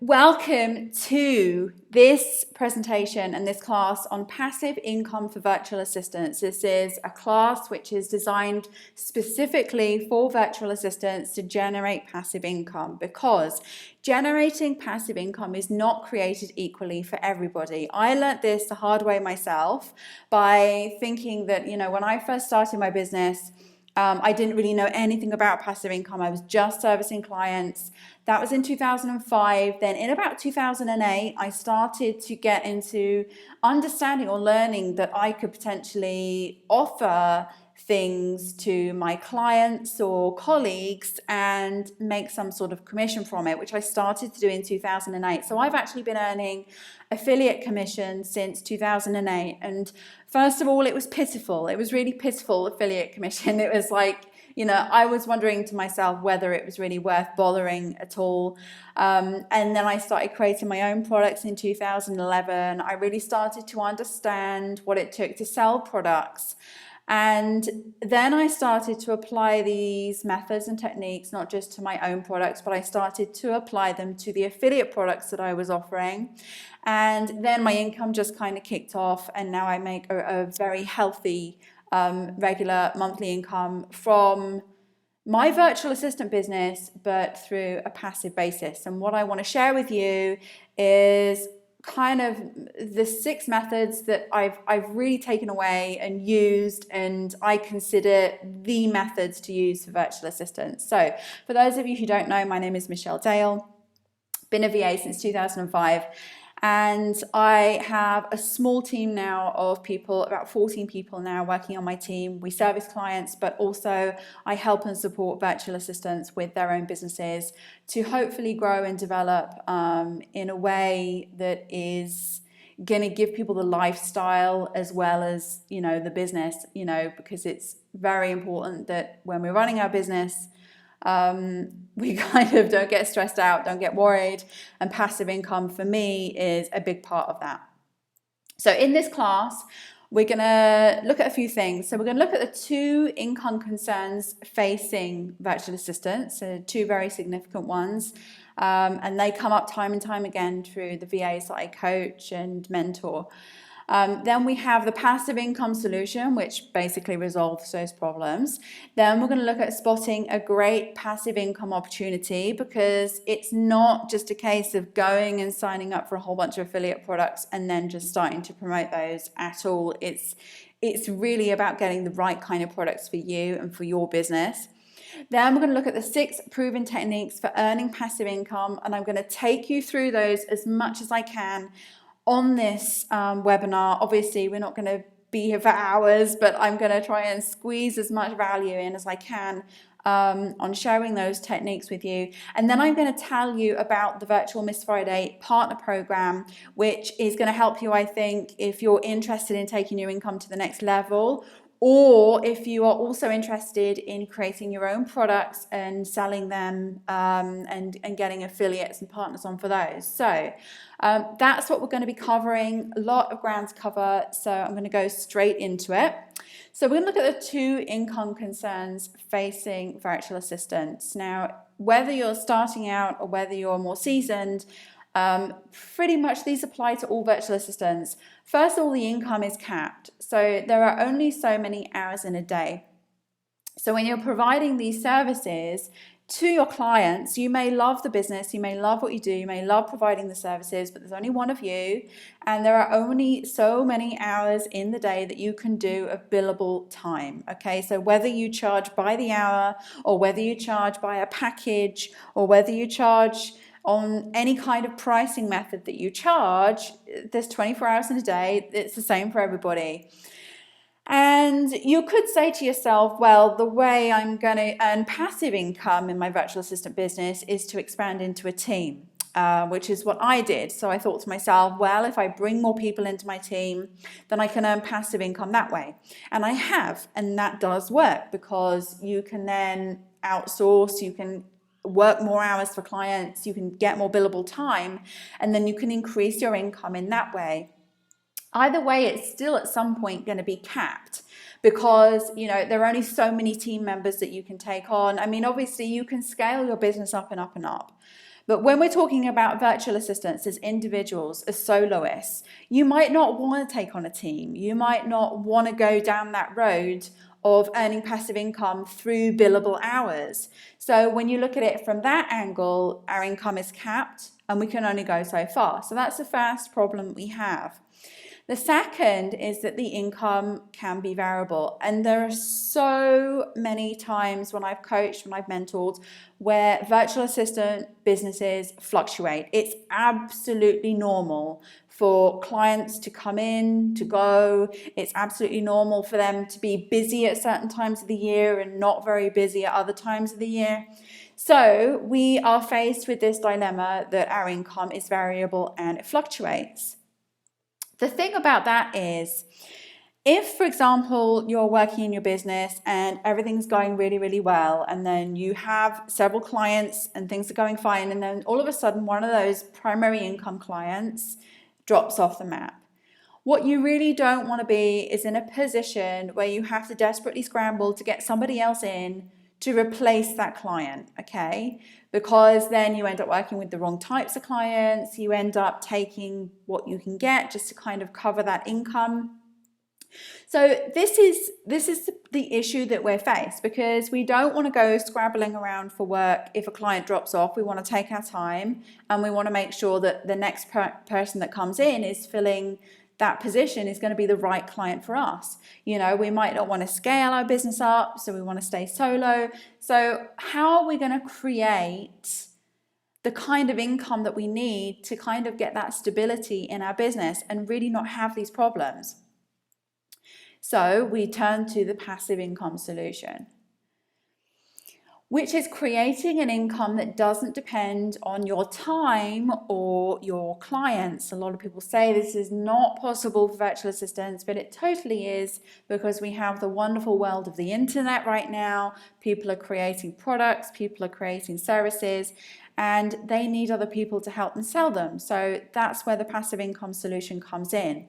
Welcome to this presentation and this class on passive income for virtual assistants. This is a class which is designed specifically for virtual assistants to generate passive income, because generating passive income is not created equally for everybody. I learnt this the hard way myself by thinking that, when I first started my business, I didn't really know anything about passive income. I was just servicing clients. That was in 2005. Then in about 2008, I started to get into understanding or learning that I could potentially offer things to my clients or colleagues and make some sort of commission from it, which I started to do in 2008. So I've actually been earning affiliate commission since 2008. And first of all, it was pitiful. It was really pitiful, affiliate commission. It was like, I was wondering to myself whether it was really worth bothering at all. And then I started creating my own products in 2011. I really started to understand what it took to sell products. And then I started to apply these methods and techniques, not just to my own products, but I started to apply them to the affiliate products that I was offering. And then my income just kind of kicked off, and now I make a very healthy, regular monthly income from my virtual assistant business, but through a passive basis. And what I want to share with you is kind of the 6 methods that I've really taken away and used, and I consider the methods to use for virtual assistants. So for those of you who don't know, my name is Michelle Dale, been a VA since 2005. And I have a small team now of people, about 14 people now working on my team. We service clients, but also I help and support virtual assistants with their own businesses to hopefully grow and develop in a way that is going to give people the lifestyle as well as, the business, because it's very important that when we're running our business, we kind of don't get stressed out, don't get worried, and passive income for me is a big part of that. So in this class, we're going to look at a few things. So we're going to look at the 2 income concerns facing virtual assistants, so 2 very significant ones, and they come up time and time again through the VAs that I coach and mentor. Then we have the passive income solution, which basically resolves those problems. Then we're going to look at spotting a great passive income opportunity, because it's not just a case of going and signing up for a whole bunch of affiliate products and then just starting to promote those at all. It's really about getting the right kind of products for you and for your business. Then we're going to look at the 6 proven techniques for earning passive income, and I'm going to take you through those as much as I can on this webinar. Obviously, we're not going to be here for hours, but I'm going to try and squeeze as much value in as I can on sharing those techniques with you. And then I'm going to tell you about the Virtual Miss Friday partner program, which is going to help you, I think, if you're interested in taking your income to the next level, or if you are also interested in creating your own products and selling them and getting affiliates and partners on for those. So that's what we're going to be covering. A lot of ground to cover, so I'm going to go straight into it. So we're going to look at the 2 income concerns facing virtual assistants. Now, whether you're starting out or whether you're more seasoned, pretty much these apply to all virtual assistants. First of all, the income is capped. So there are only so many hours in a day. So when you're providing these services to your clients, you may love the business, you may love what you do, you may love providing the services, but there's only one of you, and there are only so many hours in the day that you can do of billable time. Okay, so whether you charge by the hour, or whether you charge by a package, or whether you charge on any kind of pricing method that you charge, there's 24 hours in a day. It's the same for everybody. And you could say to yourself, well, the way I'm going to earn passive income in my virtual assistant business is to expand into a team, which is what I did. So I thought to myself, well, if I bring more people into my team, then I can earn passive income that way. And I have, and that does work, because you can then outsource, you can work more hours for clients, you can get more billable time, and then you can increase your income in that way. Either way, it's still at some point going to be capped, because there are only so many team members that you can take on. I mean, obviously you can scale your business up and up and up, But when we're talking about virtual assistants as individuals, as soloists, you might not want to take on a team. You might not want to go down that road of earning passive income through billable hours. So when you look at it from that angle, our income is capped and we can only go so far. So that's the first problem we have. The second is that the income can be variable. And there are so many times when I've coached, when I've mentored, where virtual assistant businesses fluctuate. It's absolutely normal for clients to come in, to go. It's absolutely normal for them to be busy at certain times of the year and not very busy at other times of the year. So we are faced with this dilemma that our income is variable and it fluctuates. The thing about that is, if, for example, you're working in your business and everything's going really, really well, and then you have several clients and things are going fine, and then all of a sudden one of those primary income clients drops off the map. What you really don't want to be is in a position where you have to desperately scramble to get somebody else in to replace that client, okay? Because then you end up working with the wrong types of clients, you end up taking what you can get just to kind of cover that income. So this is the issue that we're faced, because we don't want to go scrabbling around for work if a client drops off. We want to take our time and we want to make sure that the next person that comes in is filling that position, is going to be the right client for us. You know, we might not want to scale our business up, so we want to stay solo. So how are we going to create the kind of income that we need to kind of get that stability in our business and really not have these problems? So we turn to the passive income solution, which is creating an income that doesn't depend on your time or your clients. A lot of people say this is not possible for virtual assistants, but it totally is, because we have the wonderful world of the internet right now. People are creating products, people are creating services, and they need other people to help them sell them. So that's where the passive income solution comes in.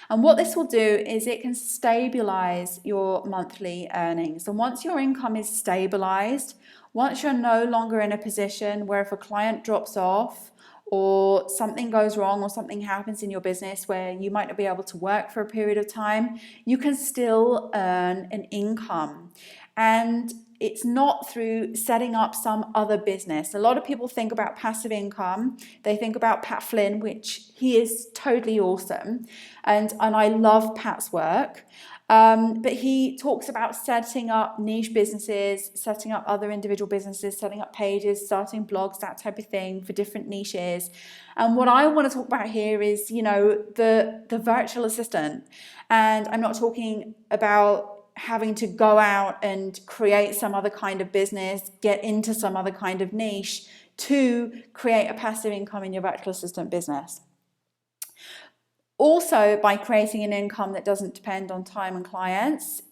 And what this will do is it can stabilize your monthly earnings. And once your income is stabilized, once you're no longer in a position where if a client drops off or something goes wrong or something happens in your business where you might not be able to work for a period of time, you can still earn an income. And it's not through setting up some other business. A lot of people think about passive income. They think about Pat Flynn, which he is totally awesome. And I love Pat's work. But he talks about setting up niche businesses, setting up other individual businesses, setting up pages, starting blogs, that type of thing for different niches. And what I want to talk about here is, you know, the virtual assistant. And I'm not talking about having to go out and create some other kind of business, get into some other kind of niche to create a passive income in your virtual assistant business. Also, by creating an income that doesn't depend on time and clients,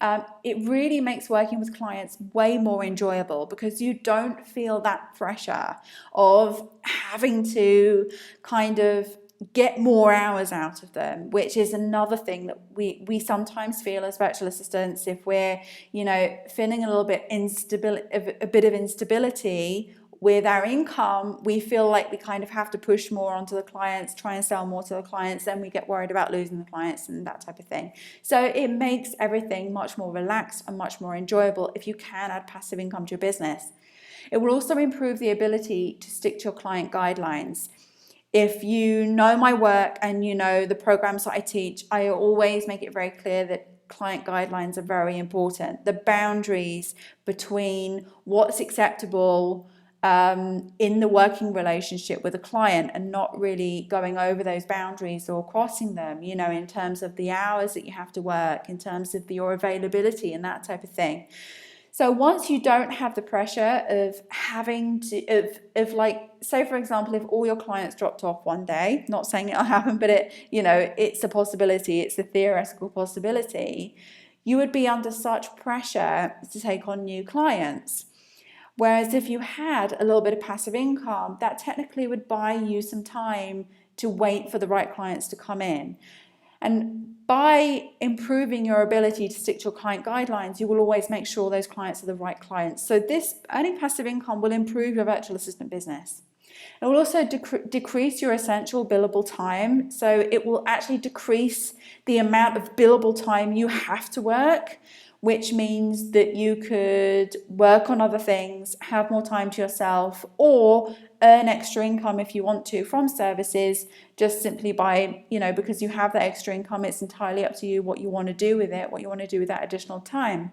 it really makes working with clients way more enjoyable, because you don't feel that pressure of having to kind of get more hours out of them, which is another thing that we sometimes feel as virtual assistants. If we're, you know, feeling a little bit a bit of instability with our income, we feel like we kind of have to push more onto the clients, try and sell more to the clients, then we get worried about losing the clients and that type of thing. So it makes everything much more relaxed and much more enjoyable if you can add passive income to your business. It will also improve the ability to stick to your client guidelines. If you know my work and you know the programs that I teach, I always make it very clear that client guidelines are very important. The boundaries between what's acceptable in the working relationship with a client and not really going over those boundaries or crossing them, you know, in terms of the hours that you have to work, in terms of your availability and that type of thing. So once you don't have the pressure of having to, of like, say for example, if all your clients dropped off one day, not saying it'll happen, but it, you know, it's a possibility, it's a theoretical possibility, you would be under such pressure to take on new clients. Whereas if you had a little bit of passive income, that technically would buy you some time to wait for the right clients to come in. And by improving your ability to stick to your client guidelines, you will always make sure those clients are the right clients. So this earning passive income will improve your virtual assistant business. It will also decrease your essential billable time. So it will actually decrease the amount of billable time you have to work, which means that you could work on other things, have more time to yourself, or earn extra income if you want to from services, just simply by, because you have that extra income, it's entirely up to you what you want to do with it, what you want to do with that additional time.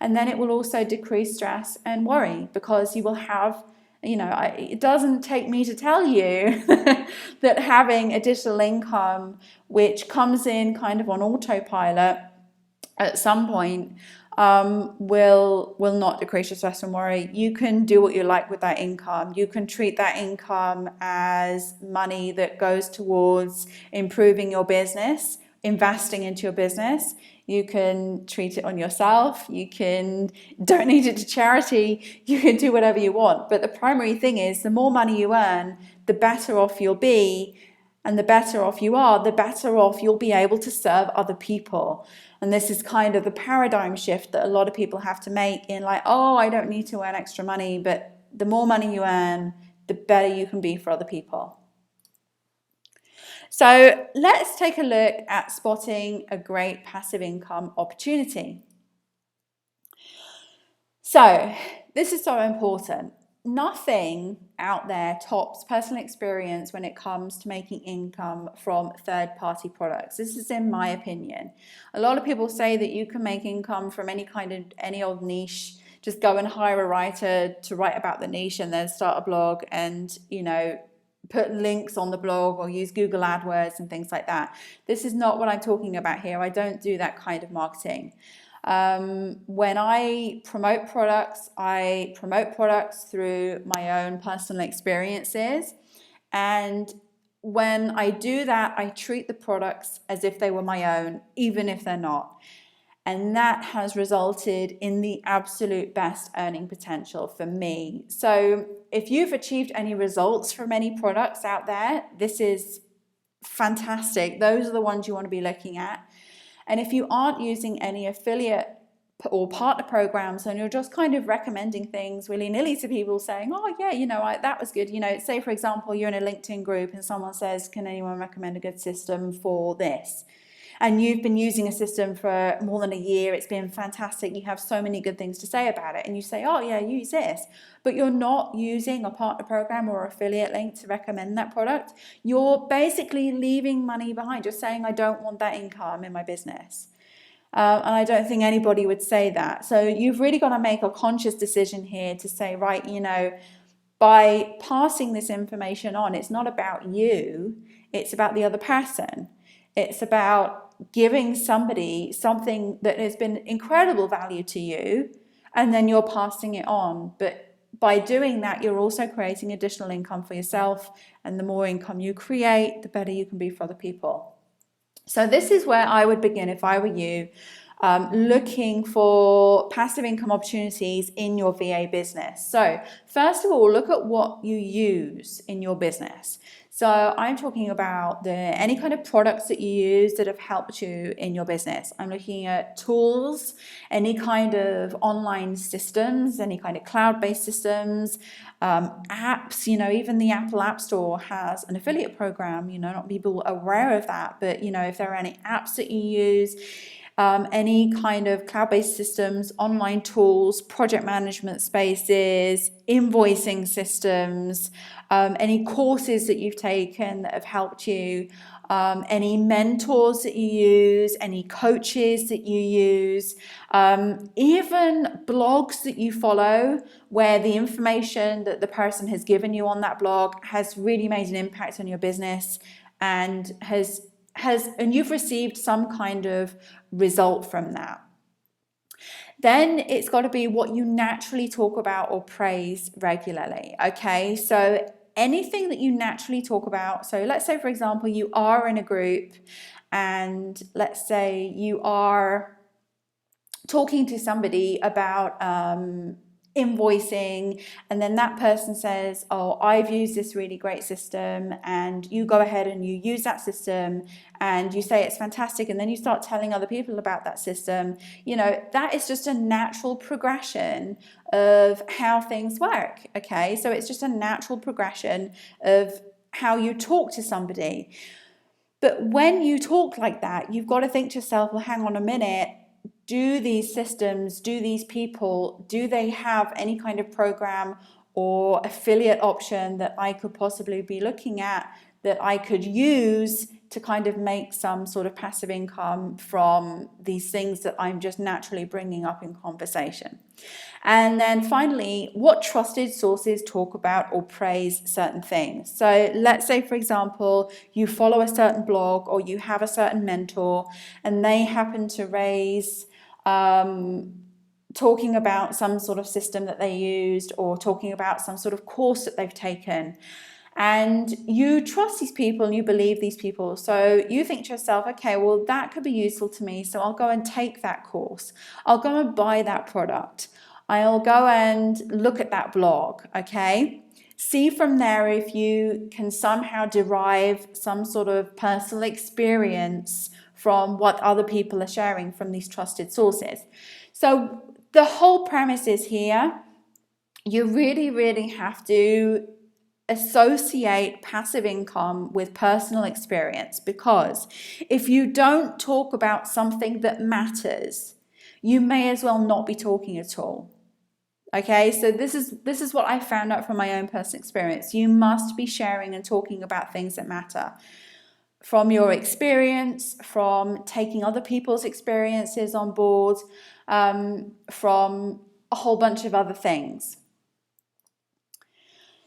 And then it will also decrease stress and worry, because you will have, it doesn't take me to tell you that having additional income, which comes in kind of on autopilot at some point, will not decrease your stress and worry. You can do what you like with that income. You can treat that income as money that goes towards improving your business, investing into your business. You can treat it on yourself. You can donate it to charity. You can do whatever you want. But the primary thing is, the more money you earn, the better off you'll be. And the better off you are, the better off you'll be able to serve other people. And this is kind of the paradigm shift that a lot of people have to make in, like, oh, I don't need to earn extra money. But the more money you earn, the better you can be for other people. So let's take a look at spotting a great passive income opportunity. So this is so important. Nothing out there tops personal experience when it comes to making income from third-party products. This is in my opinion. A lot of people say that you can make income from any old niche. Just go and hire a writer to write about the niche and then start a blog and, put links on the blog or use Google AdWords and things like that. This is not what I'm talking about here. I don't do that kind of marketing. When I promote products, I promote products through my own personal experiences. And when I do that, I treat the products as if they were my own, even if they're not. And that has resulted in the absolute best earning potential for me. So if you've achieved any results from any products out there, this is fantastic. Those are the ones you want to be looking at. And if you aren't using any affiliate or partner programs and you're just kind of recommending things willy-nilly to people, saying, oh yeah, that was good. Say for example, you're in a LinkedIn group and someone says, can anyone recommend a good system for this? And you've been using a system for more than a year, it's been fantastic, you have so many good things to say about it, and you say, oh yeah, use this, but you're not using a partner program or affiliate link to recommend that product, you're basically leaving money behind. You're saying, I don't want that income in my business. And I don't think anybody would say that. So you've really got to make a conscious decision here to say, right, by passing this information on, it's not about you, it's about the other person. It's about giving somebody something that has been incredible value to you, and then you're passing it on. But by doing that, you're also creating additional income for yourself, and the more income you create, the better you can be for other people. So this is where I would begin if I were you, looking for passive income opportunities in your VA business. So first of all, look at what you use in your business. So I'm talking about any kind of products that you use that have helped you in your business. I'm looking at tools, any kind of online systems, any kind of cloud-based systems, apps. Even the Apple App Store has an affiliate program. Not people are aware of that, but if there are any apps that you use, any kind of cloud-based systems, online tools, project management spaces, invoicing systems, any courses that you've taken that have helped you, any mentors that you use, any coaches that you use, even blogs that you follow where the information that the person has given you on that blog has really made an impact on your business and and you've received some kind of result from that. Then it's got to be what you naturally talk about or praise regularly. Okay, so anything that you naturally talk about. So let's say, for example, you are in a group and let's say you are talking to somebody about invoicing, and then that person says, oh, I've used this really great system, and you go ahead and you use that system and you say it's fantastic, and then you start telling other people about that system. That is just a natural progression of how things work. Okay, so it's just a natural progression of how you talk to somebody. But when you talk like that, you've got to think to yourself, well, hang on a minute, do these systems, do these people, do they have any kind of program or affiliate option that I could possibly be looking at that I could use to kind of make some sort of passive income from these things that I'm just naturally bringing up in conversation? And then finally, what trusted sources talk about or praise certain things? So let's say, for example, you follow a certain blog or you have a certain mentor and they happen to raise talking about some sort of system that they used or talking about some sort of course that they've taken. And you trust these people and you believe these people. So you think to yourself, okay, well, that could be useful to me. So I'll go and take that course. I'll go and buy that product. I'll go and look at that blog, okay? See from there if you can somehow derive some sort of personal experience from what other people are sharing from these trusted sources. So the whole premise is here, you really, really have to associate passive income with personal experience, because if you don't talk about something that matters, you may as well not be talking at all. Okay, so this is what I found out from my own personal experience. You must be sharing and talking about things that matter. From your experience, from taking other people's experiences on board, from a whole bunch of other things.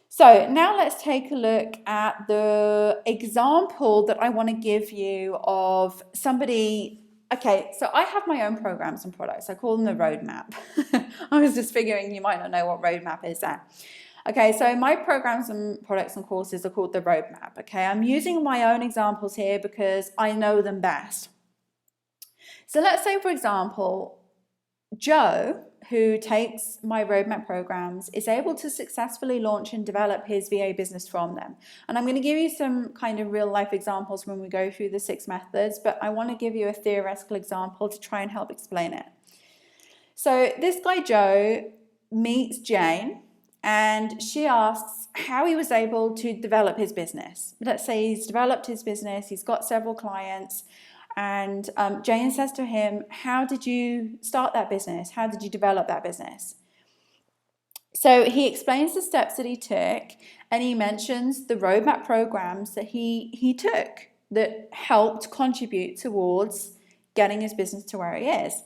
So now let's take a look at the example that I want to give you of somebody. Okay, so I have my own programs and products. I call them the roadmap. I was just figuring you might not know what roadmap is there. Okay, so my programs and products and courses are called the roadmap. Okay, I'm using my own examples here because I know them best. So let's say, for example, Joe, who takes my roadmap programs, is able to successfully launch and develop his VA business from them. And I'm going to give you some kind of real life examples when we go through the 6 methods, but I want to give you a theoretical example to try and help explain it. So this guy Joe meets Jane, and she asks how he was able to develop his business. Let's say he's developed his business, he's got several clients, and Jane says to him, how did you start that business? How did you develop that business? So he explains the steps that he took, and he mentions the roadmap programs that he took that helped contribute towards getting his business to where he is.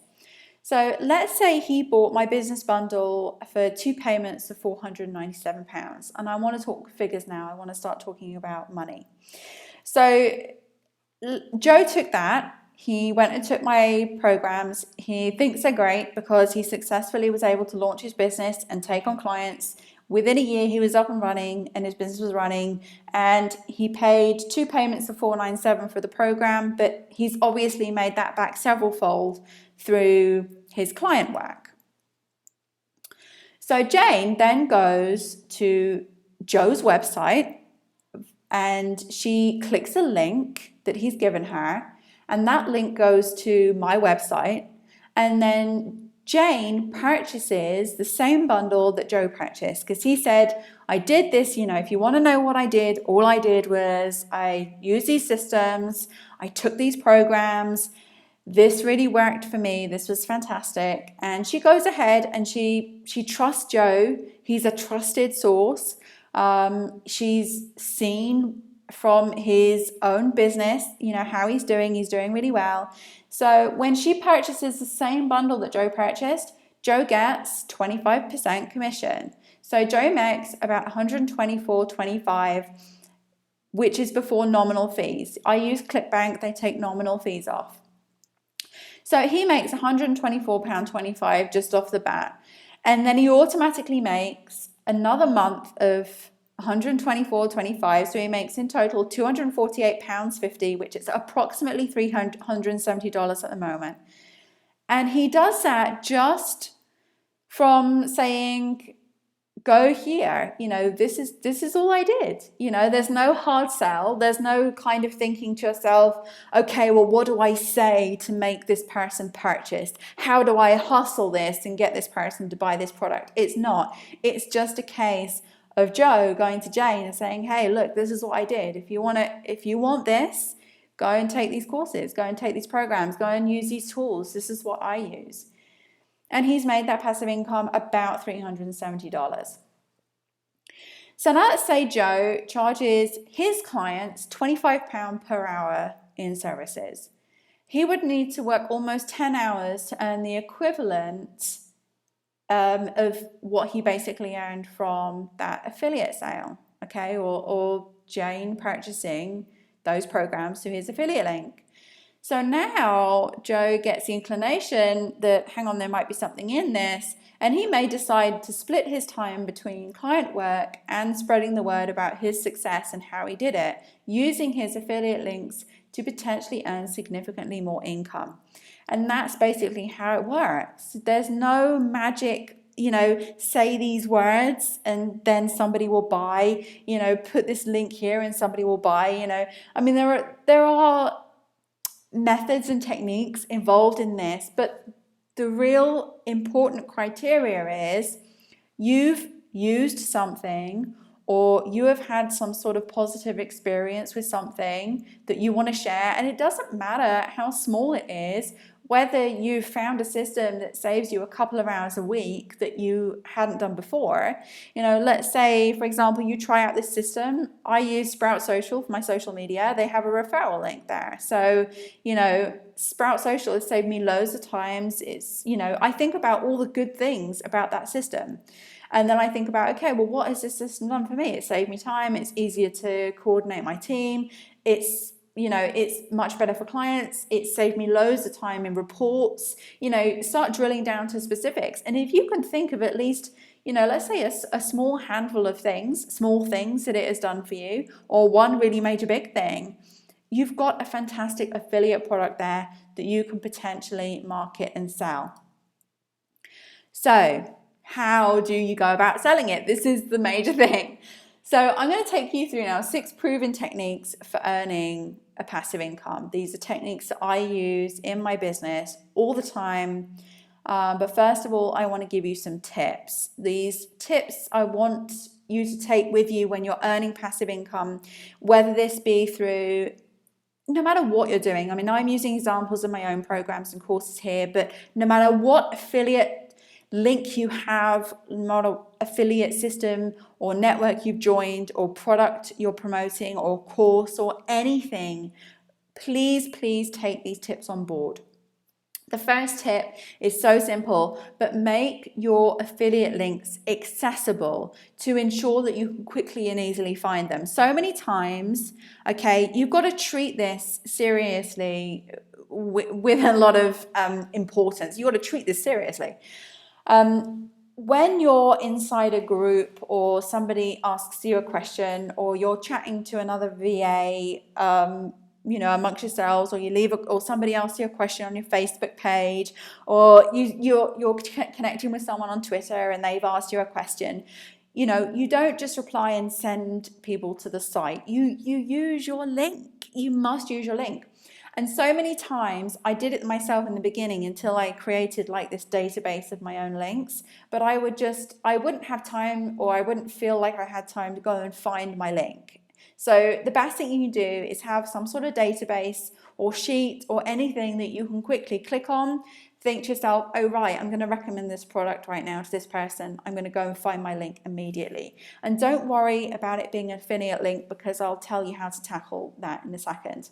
So let's say he bought my business bundle for 2 payments of £497. And I want to talk figures now. I want to start talking about money. So Joe took that. He went and took my programs. He thinks they're great because he successfully was able to launch his business and take on clients. Within a year, he was up and running and his business was running, and he paid 2 payments of $497 for the program, but he's obviously made that back several fold through his client work. So Jane then goes to Joe's website and she clicks a link that he's given her, and that link goes to my website, and then Jane purchases the same bundle that Joe purchased, because he said, I did this, if you want to know what I did, all I did was I used these systems, I took these programs, this really worked for me, this was fantastic. And she goes ahead and she trusts Joe. He's a trusted source. She's seen from his own business, how he's doing really well. So when she purchases the same bundle that Joe purchased, Joe gets 25% commission. So Joe makes about $124.25, which is before nominal fees. I use ClickBank, they take nominal fees off. So he makes £124.25 just off the bat. And then he automatically makes another month of £124.25. So he makes in total £248.50, which is approximately $370 at the moment. And he does that just from saying, go here, you know, this is all I did. You know, there's no hard sell. There's no kind of thinking to yourself, okay, well, what do I say to make this person purchase? How do I hustle this and get this person to buy this product? It's not. It's just a case of Joe going to Jane and saying, hey, look, this is what I did. If you want this, go and take these courses, go and take these programs, go and use these tools. This is what I use. And he's made that passive income about $370. So now let's say Joe charges his clients £25 per hour in services. He would need to work almost 10 hours to earn the equivalent of what he basically earned from that affiliate sale, okay, or Jane purchasing those programs through his affiliate link. So now Joe gets the inclination that, hang on, there might be something in this, and he may decide to split his time between client work and spreading the word about his success and how he did it, using his affiliate links to potentially earn significantly more income. And that's basically how it works. There's no magic, you know, say these words and then somebody will buy, you know, put this link here and somebody will buy, you know. I mean, there are methods and techniques involved in this, but the real important criteria is you've used something or you have had some sort of positive experience with something that you want to share, and it doesn't matter how small it is, whether you found a system that saves you a couple of hours a week that you hadn't done before. You know, let's say, for example, you try out this system. I use Sprout Social for my social media. They have a referral link there. So, you know, Sprout Social has saved me loads of times. It's, you know, I think about all the good things about that system. And then I think about, okay, well, what has this system done for me? It saved me time. It's easier to coordinate my team. It's, you know, it's much better for clients. It saved me loads of time in reports. You know, start drilling down to specifics. And if you can think of at least, you know, let's say a small handful of things, small things that it has done for you, or one really major big thing, you've got a fantastic affiliate product there that you can potentially market and sell. So how do you go about selling it? This is the major thing. So I'm going to take you through now 6 proven techniques for earning a passive income. These are techniques that I use in my business all the time. But first of all, I want to give you some tips. These tips I want you to take with you when you're earning passive income, whether this be through, no matter what you're doing. I mean, I'm using examples of my own programs and courses here, but no matter what affiliate link you have, not affiliate system or network you've joined or product you're promoting or course or anything, please take these tips on board. The first tip is so simple, but make your affiliate links accessible to ensure that you can quickly and easily find them. So many times, okay, you've got to treat this seriously with a lot of importance. You've got to treat this seriously. When you're inside a group or somebody asks you a question or you're chatting to another VA, you know, amongst yourselves, or you leave or somebody asks you a question on your Facebook page, or you're connecting with someone on Twitter and they've asked you a question, you know, you don't just reply and send people to the site. You use your link. You must use your link. And so many times I did it myself in the beginning until I created like this database of my own links, but I wouldn't have time, or I wouldn't feel like I had time to go and find my link. So the best thing you can do is have some sort of database or sheet or anything that you can quickly click on, think to yourself, oh right, I'm going to recommend this product right now to this person. I'm going to go and find my link immediately. And don't worry about it being an affiliate link, because I'll tell you how to tackle that in a second.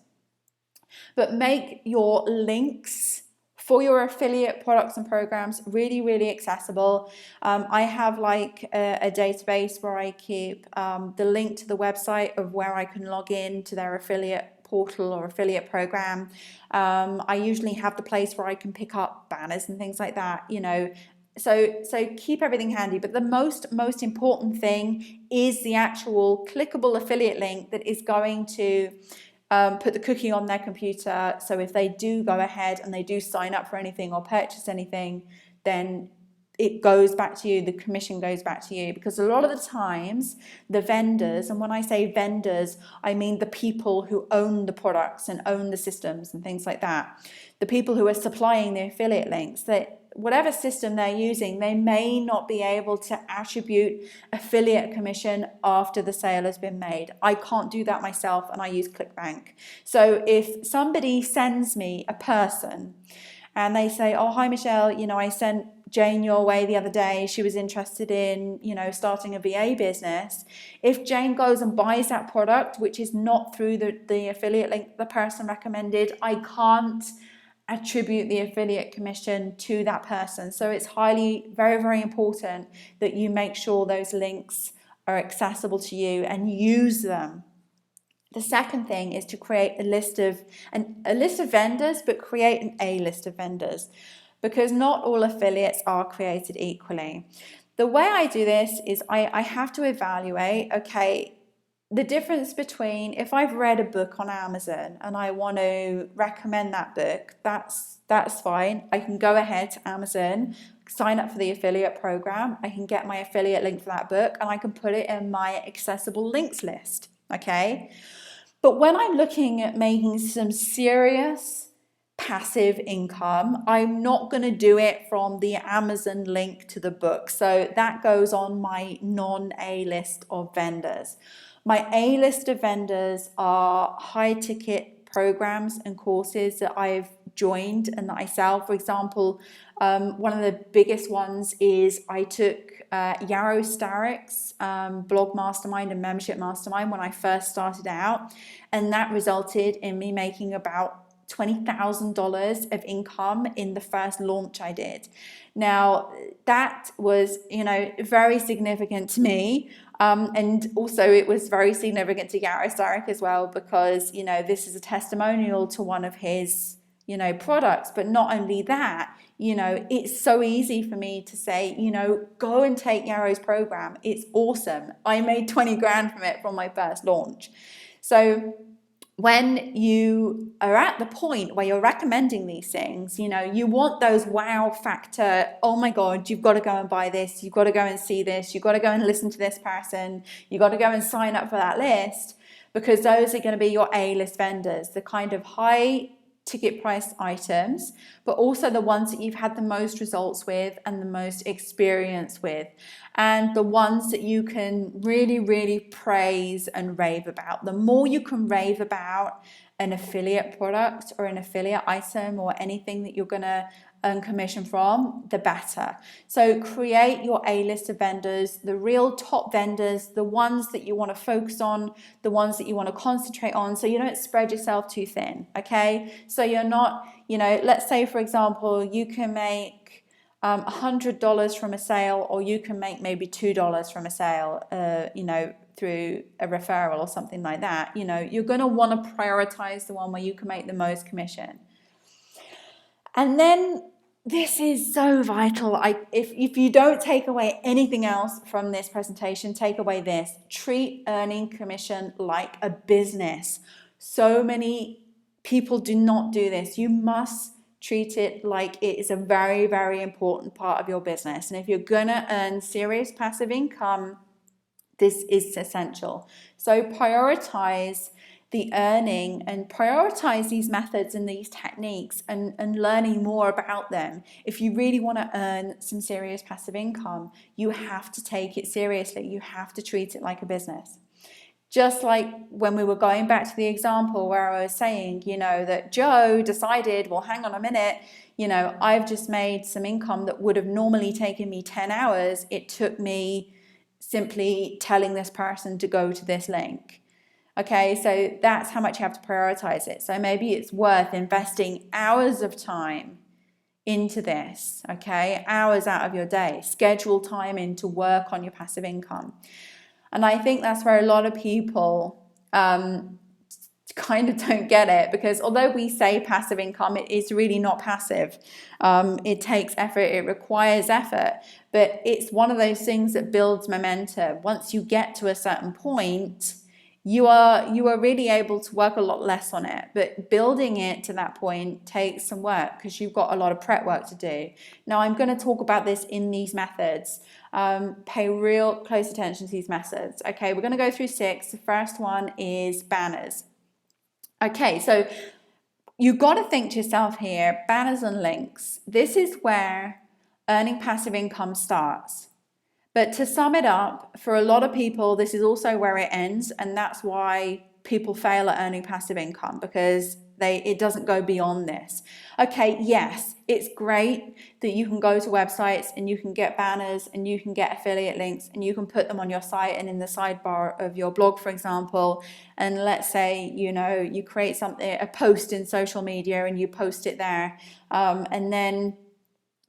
But make your links for your affiliate products and programs really accessible. I have like a database where I keep the link to the website of where I can log in to their affiliate portal or affiliate program. I usually have the place where I can pick up banners and things like that, you know. So keep everything handy, but the most important thing is the actual clickable affiliate link that is going to put the cookie on their computer. So if they do go ahead and they do sign up for anything or purchase anything, then it goes back to you, the commission goes back to you, because a lot of the times the vendors, and when I say vendors, I mean the people who own the products and own the systems and things like that, the people who are supplying the affiliate links, that whatever system they're using, they may not be able to attribute affiliate commission after the sale has been made. I can't do that myself, and I use ClickBank. So if somebody sends me a person and they say, oh, hi, Michelle, I sent Jane your way the other day. She was interested in, starting a VA business. If Jane goes and buys that product, which is not through the affiliate link the person recommended, I can't attribute the affiliate commission to that person. So it's very, very important that you make sure those links are accessible to you and use them. The second thing is to create a list of vendors, but create a list of vendors, because not all affiliates are created equally. The way I do this is I have to evaluate, okay, the difference between if I've read a book on Amazon and I want to recommend that book, that's fine. I can go ahead to Amazon, sign up for the affiliate program. I can get my affiliate link for that book and I can put it in my accessible links list, okay? But when I'm looking at making some serious passive income, I'm not going to do it from the Amazon link to the book. So that goes on my non-A list of vendors. My A list of vendors are high ticket programs and courses that I've joined and that I sell. For example, one of the biggest ones is I took Yarrow Starrick's blog mastermind and membership mastermind when I first started out, and that resulted in me making about $20,000 of income in the first launch I did. Now that was, very significant to me. And also it was very significant to Yarrow Starrick as well, because, this is a testimonial to one of his, products. But not only that, it's so easy for me to say, go and take Yarrow's program. It's awesome. I made 20 grand from it from my first launch. So when you are at the point where you're recommending these things, you want those wow factor. Oh my God, you've got to go and buy this. You've got to go and see this. You've got to go and listen to this person. You've got to go and sign up for that list, because those are going to be your A-list vendors, the kind of high ticket price items, but also the ones that you've had the most results with and the most experience with, and the ones that you can really, really praise and rave about. The more you can rave about an affiliate product or an affiliate item or anything that you're going to earn commission from, the better. So create your A-list of vendors, the real top vendors, the ones that you want to focus on, the ones that you want to concentrate on, so you don't spread yourself too thin, okay? So you're not, let's say, for example, you can make $100 from a sale, or you can make maybe $2 from a sale, through a referral or something like that. You're going to want to prioritize the one where you can make the most commission. And then this is so vital. If you don't take away anything else from this presentation, take away this. Treat earning commission like a business. So many people do not do this. You must treat it like it is a very, very important part of your business. And if you're going to earn serious passive income, this is essential. So prioritize the earning and prioritize these methods and these techniques and learning more about them. If you really want to earn some serious passive income, you have to take it seriously. You have to treat it like a business. Just like when we were going back to the example where I was saying, that Joe decided, well, hang on a minute, I've just made some income that would have normally taken me 10 hours. It took me simply telling this person to go to this link. Okay, so that's how much you have to prioritize it. So maybe it's worth investing hours of time into this, okay? Hours out of your day. Schedule time in to work on your passive income. And I think that's where a lot of people kind of don't get it, because although we say passive income, it is really not passive. It takes effort, it requires effort, but it's one of those things that builds momentum. Once you get to a certain point, you are really able to work a lot less on it. But building it to that point takes some work because you've got a lot of prep work to do. Now, I'm going to talk about this in these methods. Pay real close attention to these methods. Okay, we're going to go through 6. The first one is banners. Okay, so you've got to think to yourself here, banners and links. This is where earning passive income starts. But to sum it up, for a lot of people, this is also where it ends, and that's why people fail at earning passive income, because it doesn't go beyond this. Okay, yes, it's great that you can go to websites and you can get banners and you can get affiliate links and you can put them on your site and in the sidebar of your blog, for example. And let's say, you create something, a post in social media, and you post it there, and then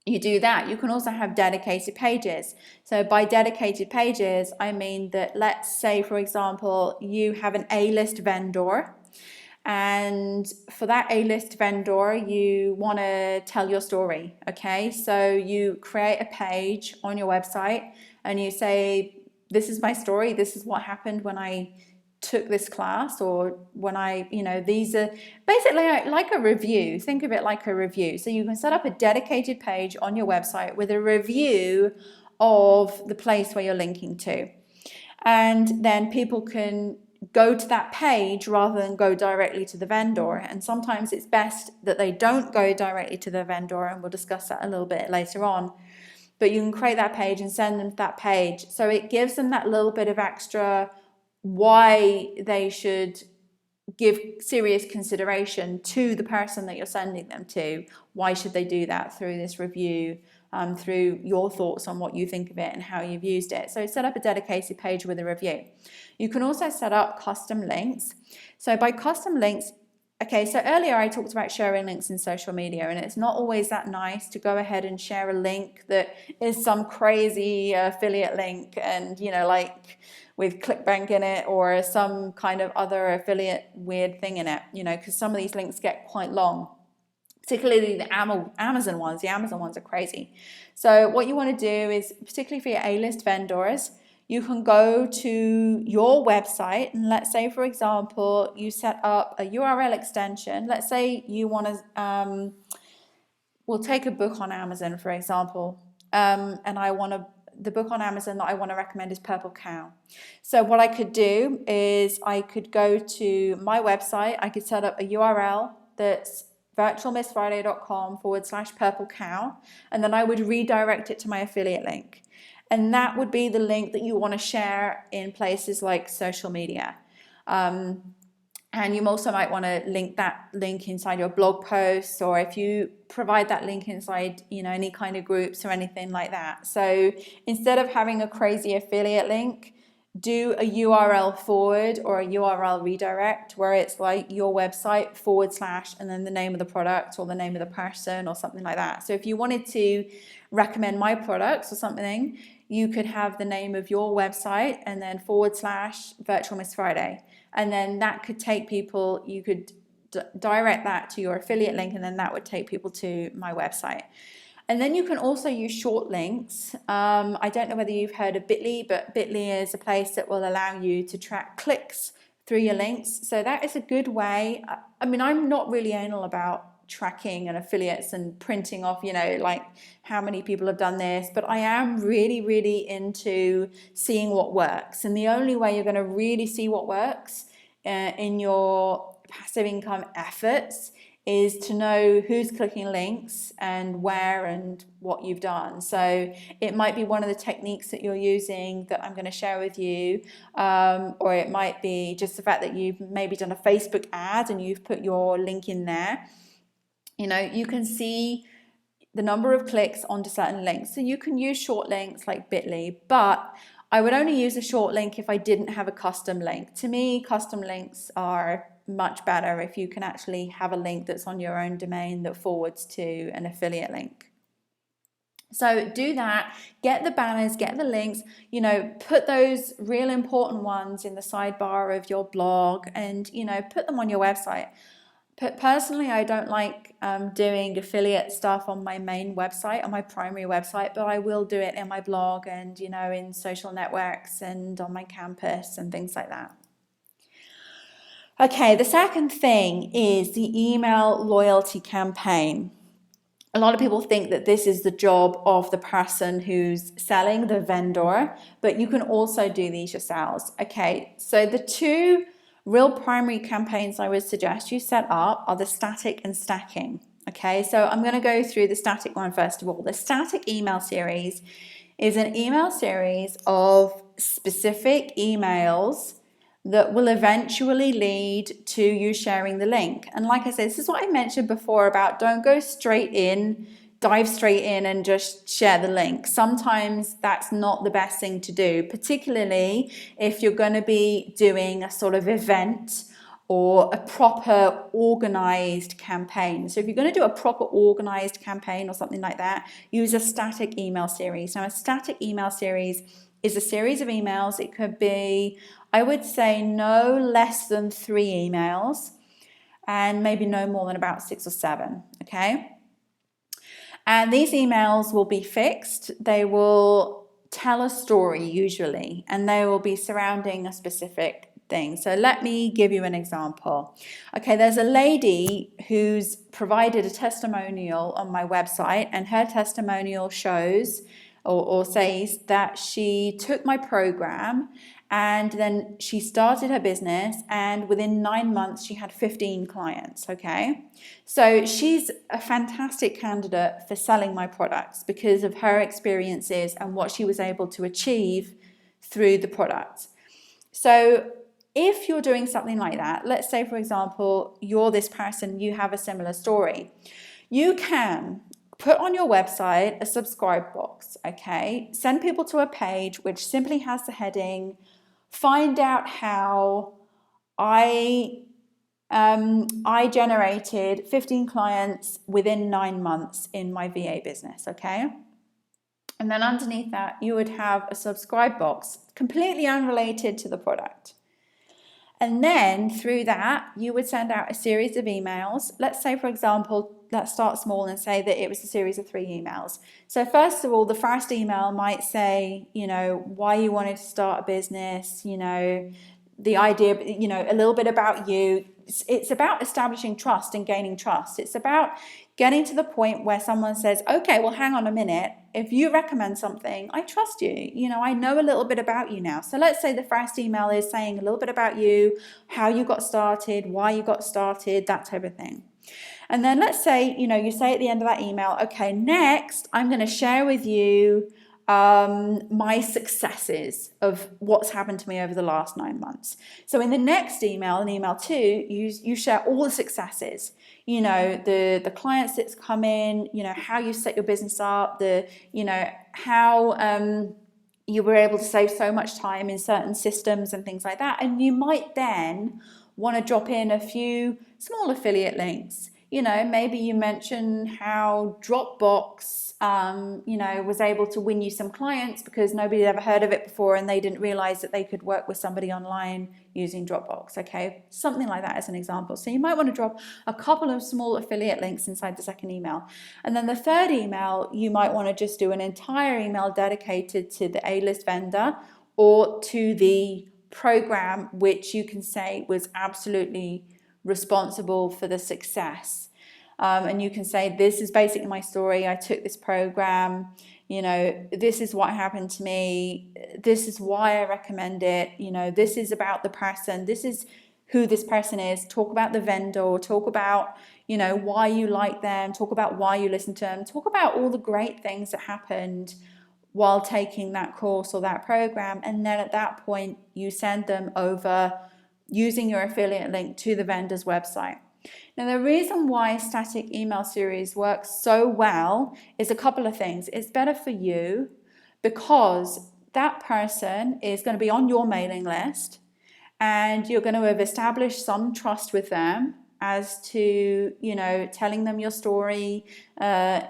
you do that. You can also have dedicated pages. So by dedicated pages, I mean that, let's say, for example, you have an A-list vendor, and for that A-list vendor, you want to tell your story. Okay, so you create a page on your website and you say, this is my story, this is what happened when I took this class, or when these are basically like a review. Think of it like a review. So you can set up a dedicated page on your website with a review of the place where you're linking to, and then people can go to that page rather than go directly to the vendor. And sometimes it's best that they don't go directly to the vendor, and we'll discuss that a little bit later on. But you can create that page and send them to that page, so it gives them that little bit of extra why they should give serious consideration to the person that you're sending them to. Why should they do that? Through this review, through your thoughts on what you think of it and how you've used it. So set up a dedicated page with a review. You can also set up custom links. So by custom links, okay, so earlier I talked about sharing links in social media, and it's not always that nice to go ahead and share a link that is some crazy affiliate link, and like with ClickBank in it, or some kind of other affiliate weird thing in it, because some of these links get quite long, particularly the Amazon ones. The Amazon ones are crazy. So what you want to do is, particularly for your A-list vendors, you can go to your website, and let's say, for example, you set up a URL extension. Let's say you want to, we'll take a book on Amazon, for example, and the book on Amazon that I want to recommend is Purple Cow. So what I could do is I could go to my website. I could set up a URL that's virtualmissfriday.com/Purple Cow, and then I would redirect it to my affiliate link. And that would be the link that you want to share in places like social media. And you also might want to link that link inside your blog posts, or if you provide that link inside, any kind of groups or anything like that. So instead of having a crazy affiliate link, do a URL forward or a URL redirect where it's like your website / and then the name of the product or the name of the person or something like that. So if you wanted to recommend my products or something, you could have the name of your website and then / Virtual Miss Friday. And then that could take people, you could direct that to your affiliate link, and then that would take people to my website. And then you can also use short links. I don't know whether you've heard of Bitly, but Bitly is a place that will allow you to track clicks through your links. So that is a good way. I mean, I'm not really anal about tracking and affiliates and printing off, like how many people have done this, but I am really, really into seeing what works. And the only way you're going to really see what works in your passive income efforts is to know who's clicking links and where and what you've done. So it might be one of the techniques that you're using that I'm going to share with you, or it might be just the fact that you've maybe done a Facebook ad and you've put your link in there. You can see the number of clicks onto certain links. So you can use short links like Bitly, but I would only use a short link if I didn't have a custom link. To me, custom links are much better if you can actually have a link that's on your own domain that forwards to an affiliate link. So do that, get the banners, get the links, put those real important ones in the sidebar of your blog, and, put them on your website. Personally, I don't like doing affiliate stuff on my main website, on my primary website, but I will do it in my blog and, in social networks and on my campus and things like that. Okay, the second thing is the email loyalty campaign. A lot of people think that this is the job of the person who's selling, the vendor, but you can also do these yourselves. Okay, so the two real primary campaigns I would suggest you set up are the static and stacking. Okay, so I'm going to go through the static one first of all. The static email series is an email series of specific emails that will eventually lead to you sharing the link. And like I said, this is what I mentioned before about don't go straight in, dive straight in and just share the link. Sometimes that's not the best thing to do, particularly if you're going to be doing a sort of event or a proper organized campaign. So if you're going to do a proper organized campaign or something like that, use a static email series. Now, a static email series is a series of emails. It could be, I would say, no less than 3 emails and maybe no more than about 6 or 7, okay? And these emails will be fixed. They will tell a story usually, and they will be surrounding a specific thing. So let me give you an example. Okay, there's a lady who's provided a testimonial on my website, and her testimonial shows or says that she took my program and then she started her business, and within 9 months she had 15 clients. Okay, so she's a fantastic candidate for selling my products because of her experiences and what she was able to achieve through the product. So if you're doing something like that, let's say for example you're this person, you have a similar story, you can put on your website a subscribe box. Okay, send people to a page which simply has the heading, find out how I generated 15 clients within 9 months in my VA business. Okay, and then underneath that you would have a subscribe box completely unrelated to the product. And then through that, you would send out a series of emails. Let's say, for example, let's start small and say that it was a series of 3 emails. So first of all, the first email might say, why you wanted to start a business, the idea, a little bit about you. It's about establishing trust and gaining trust. It's about getting to the point where someone says, okay, well, hang on a minute. If you recommend something, I trust you. I know a little bit about you now. So let's say the first email is saying a little bit about you, how you got started, why you got started, that type of thing. And then let's say, you say at the end of that email, okay, next I'm going to share with you my successes of what's happened to me over the last 9 months. So in the next email, in email 2, you share all the successes, the clients that's come in, how you set your business up, how you were able to save so much time in certain systems and things like that. And you might then want to drop in a few small affiliate links. Maybe you mention how Dropbox, was able to win you some clients because nobody had ever heard of it before and they didn't realize that they could work with somebody online using Dropbox. Okay, something like that as an example. So you might want to drop a couple of small affiliate links inside the second email. And then the third email, you might want to just do an entire email dedicated to the A-list vendor or to the program, which you can say was absolutely responsible for the success. And you can say, this is basically my story. I took this program, this is what happened to me. This is why I recommend it. This is about the person. This is who this person is. Talk about the vendor, talk about, why you like them, talk about why you listen to them, talk about all the great things that happened while taking that course or that program. And then at that point, you send them over using your affiliate link to the vendor's website. Now, the reason why static email series works so well is a couple of things. It's better for you because that person is going to be on your mailing list and you're going to have established some trust with them as to, telling them your story,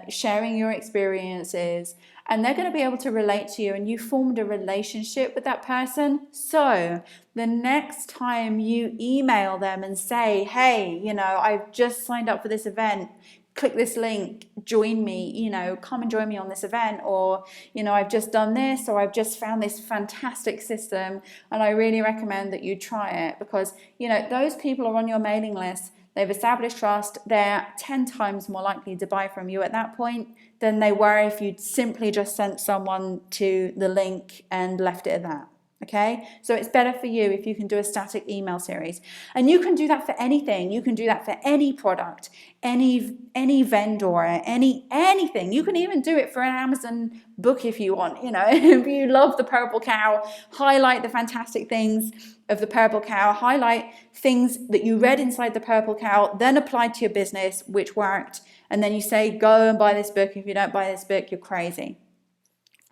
sharing your experiences, and they're going to be able to relate to you, and you formed a relationship with that person. So the next time you email them and say, hey, I've just signed up for this event, click this link, join me, come and join me on this event, or, I've just done this, or I've just found this fantastic system and I really recommend that you try it, because, those people are on your mailing list. They've established trust. They're 10 times more likely to buy from you at that point than they were if you'd simply just sent someone to the link and left it at that. Okay, so it's better for you if you can do a static email series, and you can do that for anything. You can do that for any product, any vendor, anything. You can even do it for an Amazon book if you want. If you love the Purple Cow, highlight the fantastic things of the Purple Cow, highlight things that you read inside the Purple Cow, then applied to your business, which worked, and then you say, go and buy this book. If you don't buy this book, you're crazy.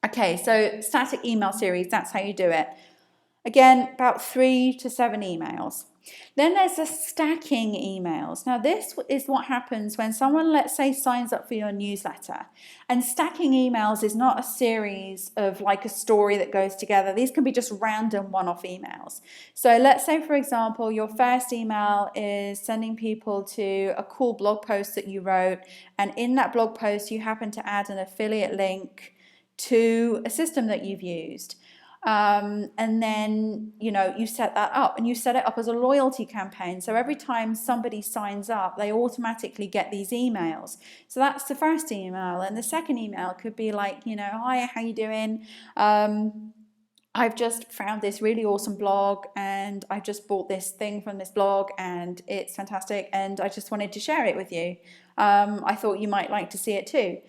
Okay, so static email series, that's how you do it. Again, about 3 to 7 emails. Then there's the stacking emails. Now this is what happens when someone, let's say, signs up for your newsletter. And stacking emails is not a series of like a story that goes together. These can be just random one-off emails. So let's say, for example, your first email is sending people to a cool blog post that you wrote. And in that blog post, you happen to add an affiliate link to a system that you've used. And then, you set that up, and you set it up as a loyalty campaign. So every time somebody signs up, they automatically get these emails. So that's the first email. And the second email could be like, hi, how you doing? I've just found this really awesome blog, and I just bought this thing from this blog, and it's fantastic, and I just wanted to share it with you. I thought you might like to see it too.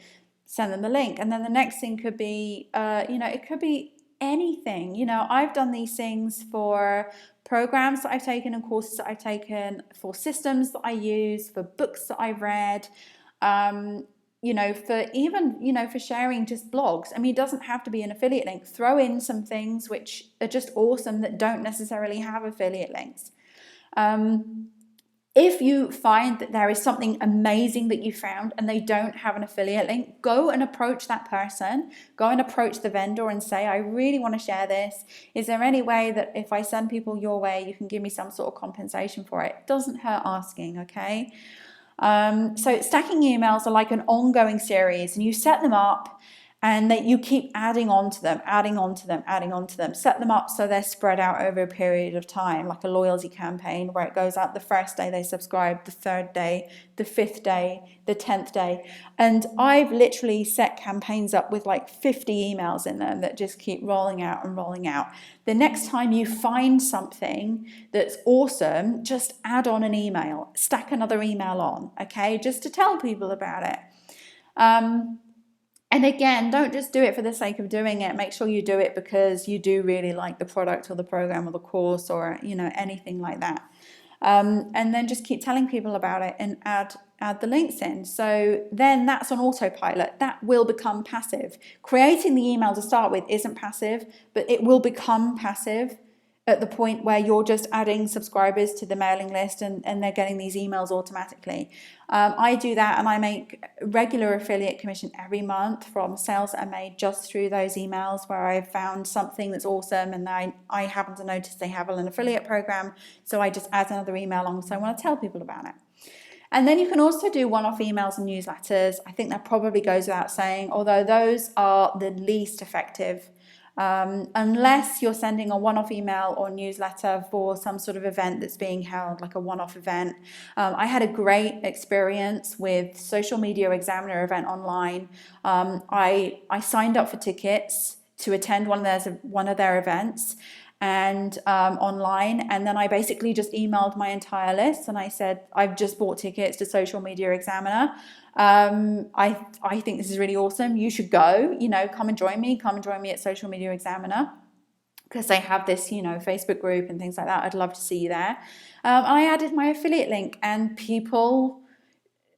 Send them the link. And then the next thing could be, it could be anything. I've done these things for programs that I've taken and courses that I've taken, for systems that I use, for books that I've read, for even, for sharing just blogs. I mean, it doesn't have to be an affiliate link. Throw in some things which are just awesome that don't necessarily have affiliate links. If you find that there is something amazing that you found and they don't have an affiliate link, go and approach that person. Go and approach the vendor and say, I really want to share this. Is there any way that if I send people your way, you can give me some sort of compensation for it? It doesn't hurt asking, okay? So stacking emails are like an ongoing series, and you set them up, and that you keep adding on to them, adding on to them, adding on to them. Set them up so they're spread out over a period of time, like a loyalty campaign where it goes out the first day they subscribe, the third day, the 5th day, the 10th day. And I've literally set campaigns up with like 50 emails in them that just keep rolling out and rolling out. The next time you find something that's awesome, just add on an email, stack another email on, okay, just to tell people about it. And again, don't just do it for the sake of doing it. Make sure you do it because you do really like the product or the program or the course or, anything like that. And then just keep telling people about it and add the links in. So then that's on autopilot. That will become passive. Creating the email to start with isn't passive, but it will become passive at the point where you're just adding subscribers to the mailing list and they're getting these emails automatically. I do that, and I make regular affiliate commission every month from sales that are made just through those emails where I've found something that's awesome and I happen to notice they have an affiliate program, so I just add another email on, so I want to tell people about it. And then you can also do one-off emails and newsletters. I think that probably goes without saying, although those are the least effective. Unless you're sending a one-off email or newsletter for some sort of event that's being held, like a one-off event. I had a great experience with Social Media Examiner event online. I signed up for tickets to attend one of their events and online, and then I basically just emailed my entire list and I said, I've just bought tickets to Social Media Examiner. I think this is really awesome. You should go, come and join me at Social Media Examiner, because they have this, Facebook group and things like that. I'd love to see you there. I added my affiliate link, and people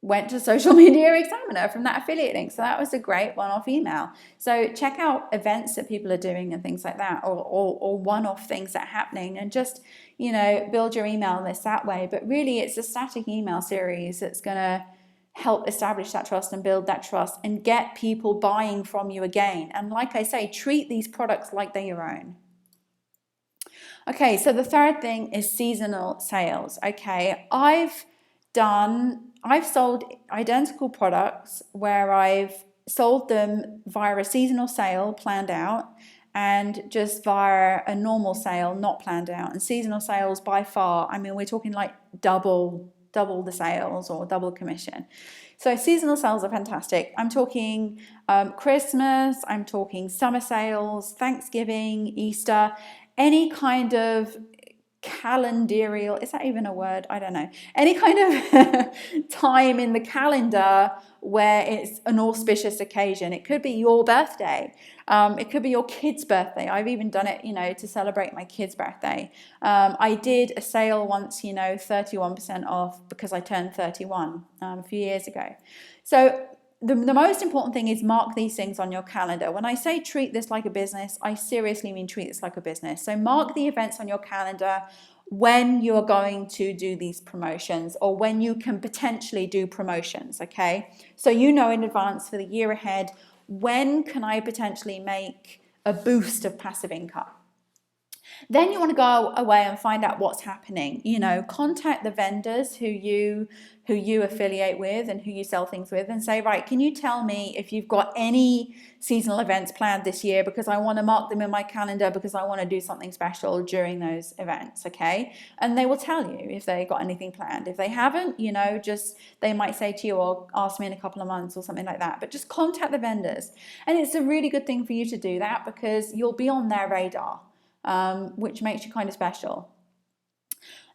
went to Social Media Examiner from that affiliate link. So that was a great one-off email. So check out events that people are doing and things like that, or one-off things that are happening, and just, build your email list that way. But really, it's a static email series that's going to help establish that trust and build that trust and get people buying from you again. And like I say, treat these products like they're your own. Okay, so the third thing is seasonal sales. Okay, I've I've sold identical products where I've sold them via a seasonal sale planned out and just via a normal sale not planned out. And seasonal sales by far, I mean, we're talking like double the sales or double commission. So seasonal sales are fantastic. I'm talking Christmas, I'm talking summer sales, Thanksgiving, Easter, any kind of calendarial, is that even a word? I don't know. Any kind of time in the calendar where it's an auspicious occasion. It could be your birthday. It could be your kid's birthday. I've even done it, to celebrate my kid's birthday. I did a sale once, 31% off because I turned 31 a few years ago. So the most important thing is mark these things on your calendar. When I say treat this like a business, I seriously mean treat this like a business. So mark the events on your calendar when you're going to do these promotions or when you can potentially do promotions, okay? So in advance for the year ahead, when can I potentially make a boost of passive income? Then you want to go away and find out what's happening. Contact the vendors who you affiliate with and who you sell things with and say, right, can you tell me if you've got any seasonal events planned this year, because I want to mark them in my calendar because I want to do something special during those events, okay? And they will tell you if they got anything planned. If they haven't, they might say to you, or ask me in a couple of months or something like that. But just contact the vendors. And it's a really good thing for you to do that because you'll be on their radar. Which makes you kind of special.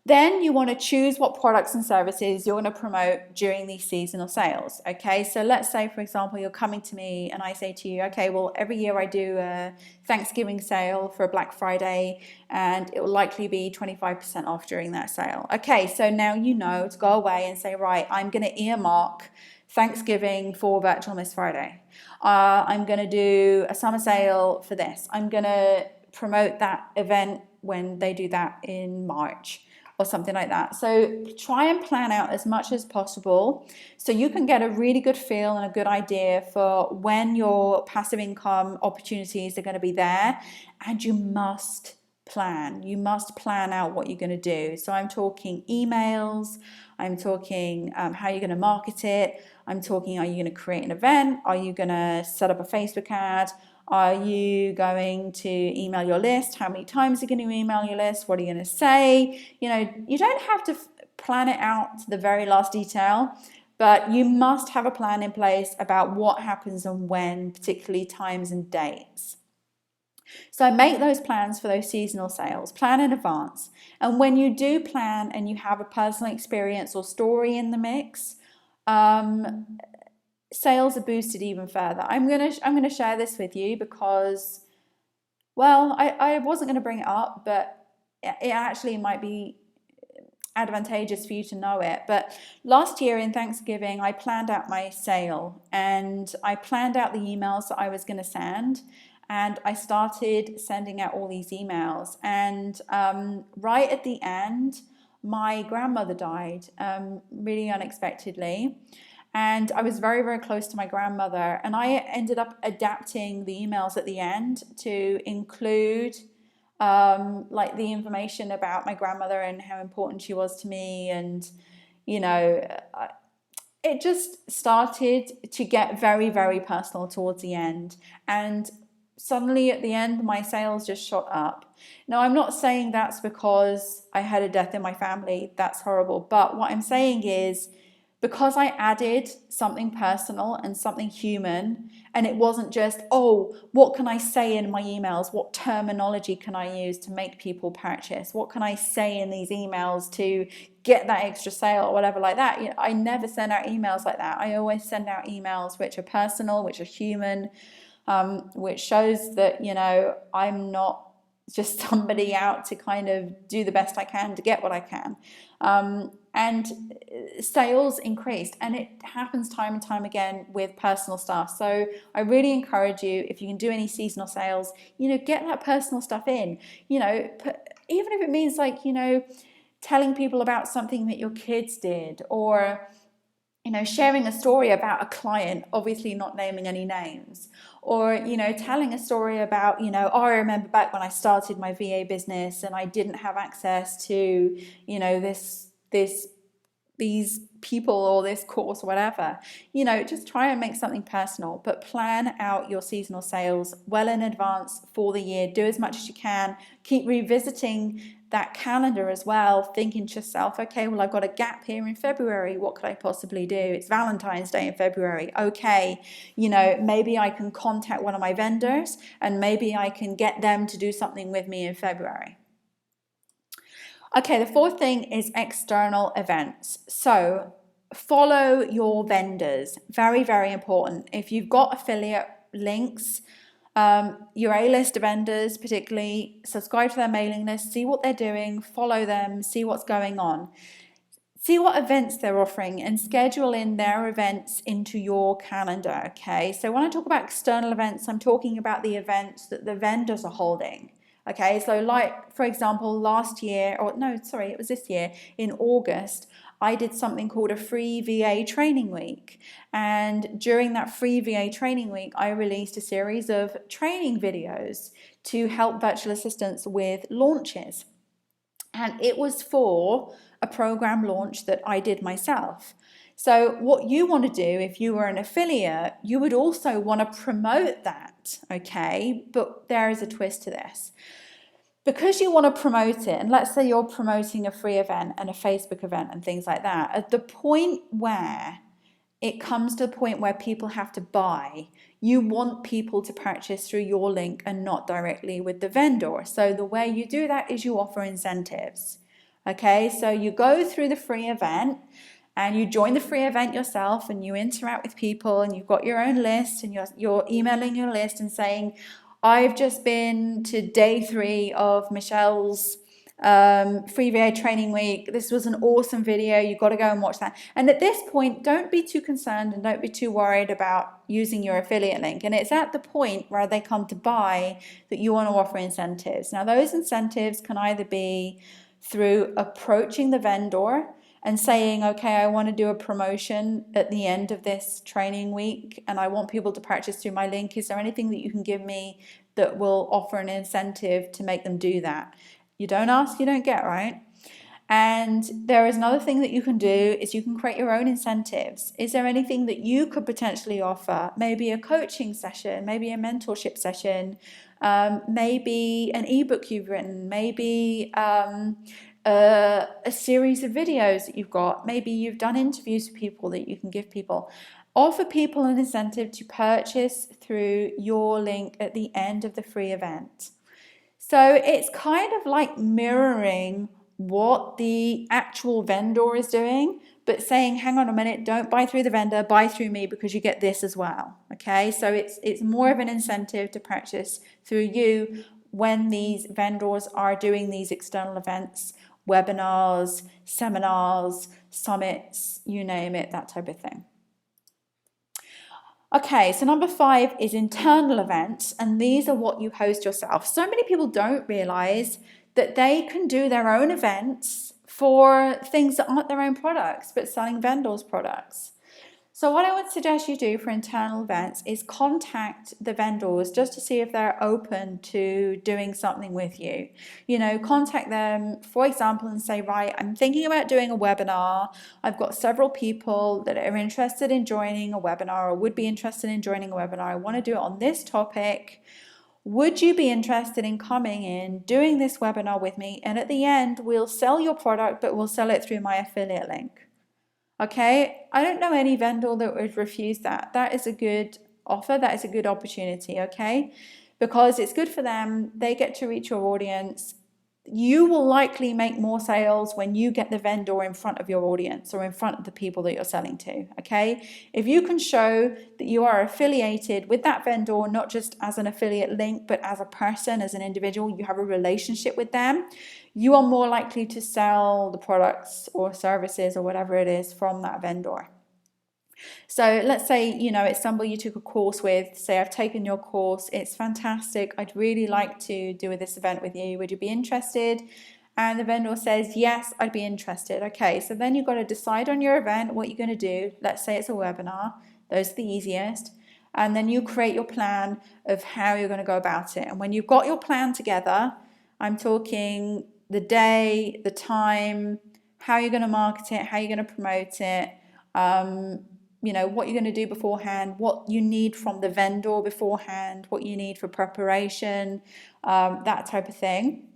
Then you want to choose what products and services you're going to promote during these seasonal sales. Okay, so let's say, for example, you're coming to me and I say to you, okay, well, every year I do a Thanksgiving sale for a Black Friday and it will likely be 25% off during that sale. Okay, so now to go away and say, right, I'm going to earmark Thanksgiving for Virtual Miss Friday. I'm going to do a summer sale for this. I'm going to promote that event when they do that in March or something like that. So try and plan out as much as possible so you can get a really good feel and a good idea for when your passive income opportunities are going to be there. And you must plan. You must plan out what you're going to do. So I'm talking emails, I'm talking how you're going to market it, I'm talking, are you going to create an event? Are you going to set up a Facebook ad? Are you going to email your list? How many times are you going to email your list? What are you going to say? You don't have to plan it out to the very last detail, but you must have a plan in place about what happens and when, particularly times and dates. So make those plans for those seasonal sales, plan in advance. And when you do plan and you have a personal experience or story in the mix, sales are boosted even further. I'm gonna share this with you because, well, I wasn't gonna bring it up, but it actually might be advantageous for you to know it. But last year in Thanksgiving, I planned out my sale and I planned out the emails that I was gonna send. And I started sending out all these emails. And right at the end, my grandmother died really unexpectedly. And I was very, very close to my grandmother. And I ended up adapting the emails at the end to include like the information about my grandmother and how important she was to me. And, it just started to get very, very personal towards the end. And suddenly at the end, my sales just shot up. Now, I'm not saying that's because I had a death in my family. That's horrible. But what I'm saying is, because I added something personal and something human, and it wasn't just, oh, what can I say in my emails? What terminology can I use to make people purchase? What can I say in these emails to get that extra sale or whatever like that? I never send out emails like that. I always send out emails which are personal, which are human, which shows that, I'm not just somebody out to kind of do the best I can to get what I can. And sales increased, and it happens time and time again with personal stuff. So I really encourage you, if you can do any seasonal sales, get that personal stuff in, even if it means like, telling people about something that your kids did, or sharing a story about a client, obviously not naming any names, or, telling a story about, I remember back when I started my VA business and I didn't have access to, this these people or this course or whatever. You know, just try and make something personal, but plan out your seasonal sales well in advance for the year. Do as much as you can. Keep revisiting that calendar as well, thinking to yourself, okay, well, I've got a gap here in February. What could I possibly do? It's Valentine's Day in February. Okay, you know, maybe I can contact one of my vendors and maybe I can get them to do something with me in February. Okay, the fourth thing is external events. So follow your vendors. Very, very important. If you've got affiliate links, your A-list vendors particularly, subscribe to their mailing list, see what they're doing, follow them, see what's going on. See what events they're offering and schedule in their events into your calendar, okay? So when I talk about external events, I'm talking about the events that the vendors are holding. Okay, so like, for example, last year, or no, sorry, it was this year, in August, I did something called a free VA training week. And during that free VA training week, I released a series of training videos to help virtual assistants with launches. And it was for a program launch that I did myself. So what you want to do if you were an affiliate, you would also want to promote that, okay? But there is a twist to this. Because you want to promote it, and let's say you're promoting a free event and a Facebook event and things like that, at the point where it comes to the point where people have to buy, you want people to purchase through your link and not directly with the vendor. So the way you do that is you offer incentives. Okay, so you go through the free event and you join the free event yourself and you interact with people and you've got your own list and you're emailing your list and saying, I've just been to day 3 of Michelle's free VA training week. This was an awesome video. You've got to go and watch that. And at this point, don't be too concerned and don't be too worried about using your affiliate link. And it's at the point where they come to buy that you want to offer incentives. Now, those incentives can either be through approaching the vendor and saying, okay, I want to do a promotion at the end of this training week and I want people to purchase through my link. Is there anything that you can give me that will offer an incentive to make them do that? You don't ask, you don't get, right? And there is another thing that you can do is you can create your own incentives. Is there anything that you could potentially offer? Maybe a coaching session, maybe a mentorship session, maybe an ebook you've written, maybe a series of videos that you've got. Maybe you've done interviews with people that you can give people. Offer people an incentive to purchase through your link at the end of the free event. So it's kind of like mirroring what the actual vendor is doing, but saying, hang on a minute, don't buy through the vendor, buy through me because you get this as well. Okay, so it's more of an incentive to purchase through you when these vendors are doing these external events, webinars, seminars, summits, you name it, that type of thing. Okay, so number 5 is internal events, and these are what you host yourself. So many people don't realize that they can do their own events for things that aren't their own products, but selling vendors' products. So what I would suggest you do for internal events is contact the vendors just to see if they're open to doing something with you. You know, contact them, for example, and say, right, I'm thinking about doing a webinar. I've got several people that are interested in joining a webinar or would be interested in joining a webinar. I want to do it on this topic. Would you be interested in coming in, doing this webinar with me? And at the end, we'll sell your product, but we'll sell it through my affiliate link. Okay, I don't know any vendor that would refuse that. That is a good offer. That is a good opportunity, okay? Because it's good for them. They get to reach your audience. You will likely make more sales when you get the vendor in front of your audience or in front of the people that you're selling to, okay? If you can show that you are affiliated with that vendor, not just as an affiliate link, but as a person, as an individual, you have a relationship with them, you are more likely to sell the products or services or whatever it is from that vendor. So let's say, you know, it's somebody you took a course with. Say, I've taken your course. It's fantastic. I'd really like to do this event with you. Would you be interested? And the vendor says, yes, I'd be interested. Okay, so then you've got to decide on your event, what you're going to do. Let's say it's a webinar. Those are the easiest. And then you create your plan of how you're going to go about it. And when you've got your plan together, I'm talking the day, the time, how you're going to market it, how you're going to promote it, what you're going to do beforehand, what you need from the vendor beforehand, what you need for preparation, that type of thing.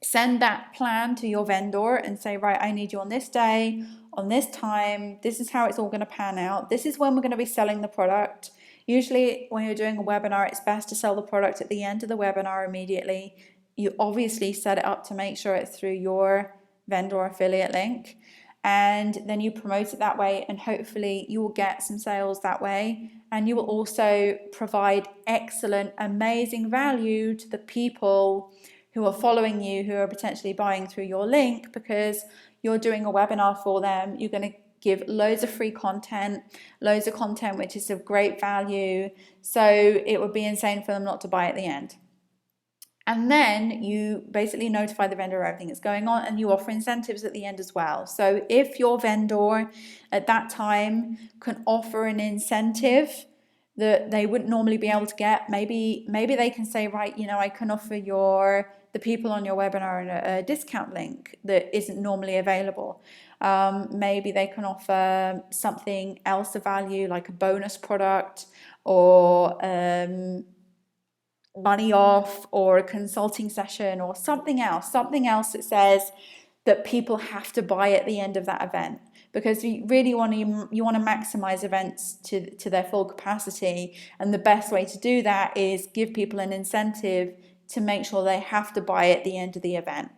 Send that plan to your vendor and say, right, I need you on this day, on this time. This is how it's all going to pan out. This is when we're going to be selling the product. Usually when you're doing a webinar, it's best to sell the product at the end of the webinar immediately. You obviously set it up to make sure it's through your vendor affiliate link, and then you promote it that way, and hopefully you will get some sales that way. And you will also provide excellent, amazing value to the people who are following you, who are potentially buying through your link, because you're doing a webinar for them. You're going to give loads of free content, loads of content which is of great value. So it would be insane for them not to buy at the end. And then you basically notify the vendor of everything that's going on, and you offer incentives at the end as well. So if your vendor at that time can offer an incentive that they wouldn't normally be able to get, maybe they can say, right, I can offer the people on your webinar a discount link that isn't normally available. Maybe they can offer something else of value, like a bonus product, or money off, or a consulting session, or something else that says that people have to buy at the end of that event. Because you really want to maximize events to their full capacity, and the best way to do that is give people an incentive to make sure they have to buy at the end of the event.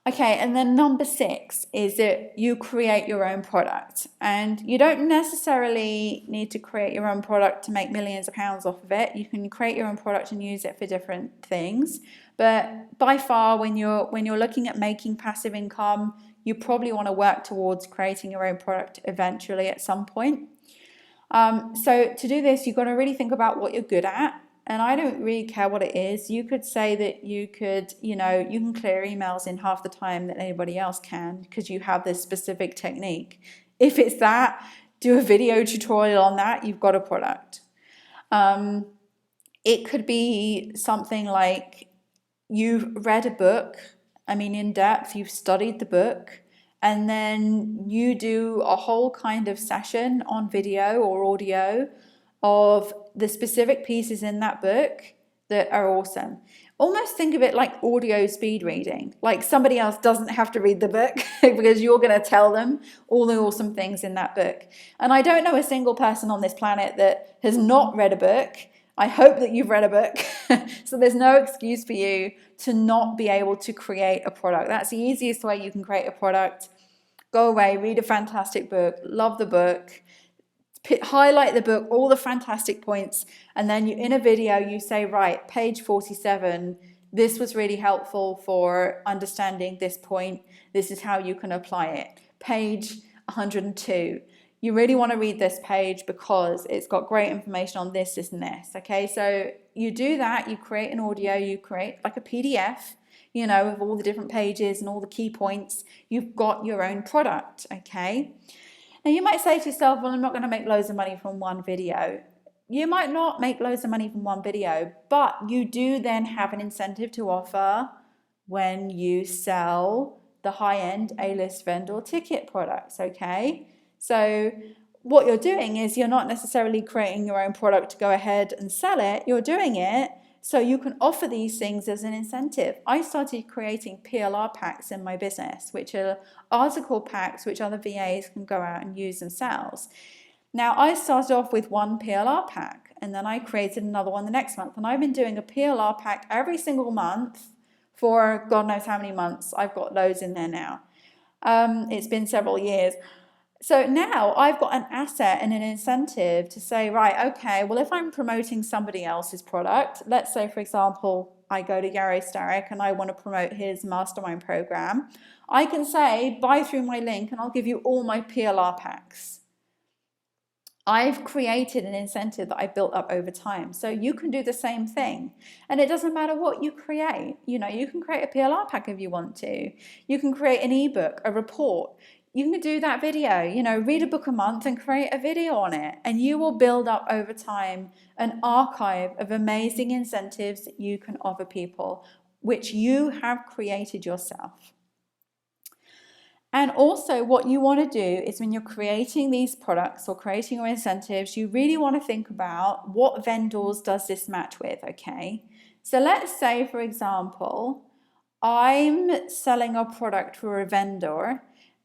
Okay, and then number 6 is that you create your own product. And you don't necessarily need to create your own product to make millions of pounds off of it. You can create your own product and use it for different things. But by far, when you're looking at making passive income, you probably want to work towards creating your own product eventually at some point. So to do this, you've got to really think about what you're good at. And I don't really care what it is. You could say that you can clear emails in half the time that anybody else can, because you have this specific technique. If it's that, do a video tutorial on that. You've got a product. It could be something like you've read a book, in depth, you've studied the book, and then you do a whole kind of session on video or audio of the specific pieces in that book that are awesome. Almost think of it like audio speed reading. Like somebody else doesn't have to read the book because you're going to tell them all the awesome things in that book. And I don't know a single person on this planet that has not read a book. I hope that you've read a book. So there's no excuse for you to not be able to create a product. That's the easiest way you can create a product. Go away, read a fantastic book, love the book, highlight the book, all the fantastic points, and then in a video you say, right, page 47, this was really helpful for understanding this point. This is how you can apply it. Page 102. You really want to read this page because it's got great information on this, this, and this. Okay, so you do that, you create an audio, you create like a PDF, with all the different pages and all the key points. You've got your own product, okay? Now you might say to yourself, well, I'm not going to make loads of money from one video. You might not make loads of money from one video, but you do then have an incentive to offer when you sell the high-end A-list vendor ticket products, okay? So what you're doing is you're not necessarily creating your own product to go ahead and sell it. You're doing it so you can offer these things as an incentive. I started creating PLR packs in my business, which are article packs which other VAs can go out and use themselves. Now, I started off with one PLR pack, and then I created another one the next month. And I've been doing a PLR pack every single month for God knows how many months. I've got loads in there now. It's been several years. So now I've got an asset and an incentive to say, right, okay, well, if I'm promoting somebody else's product, let's say, for example, I go to Yaro Starak and I want to promote his mastermind program, I can say, buy through my link and I'll give you all my PLR packs. I've created an incentive that I built up over time. So you can do the same thing. And it doesn't matter what you create. You can create a PLR pack if you want to. You can create an ebook, a report. You can do that video, read a book a month and create a video on it. And you will build up over time an archive of amazing incentives that you can offer people, which you have created yourself. And also what you want to do is when you're creating these products or creating your incentives, you really want to think about what vendors does this match with, okay? So let's say, for example, I'm selling a product for a vendor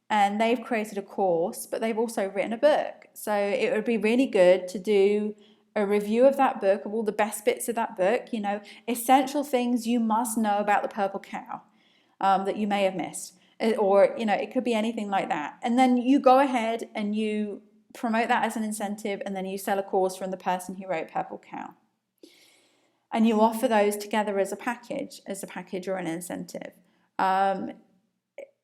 and they've created a course, but they've also written a book. So it would be really good to do a review of that book, of all the best bits of that book, you know, essential things you must know about the purple cow that you may have missed. Or, you know, it could be anything like that. And then you go ahead and you promote that as an incentive, and then you sell a course from the person who wrote Purple Cow. And you offer those together as a package or an incentive.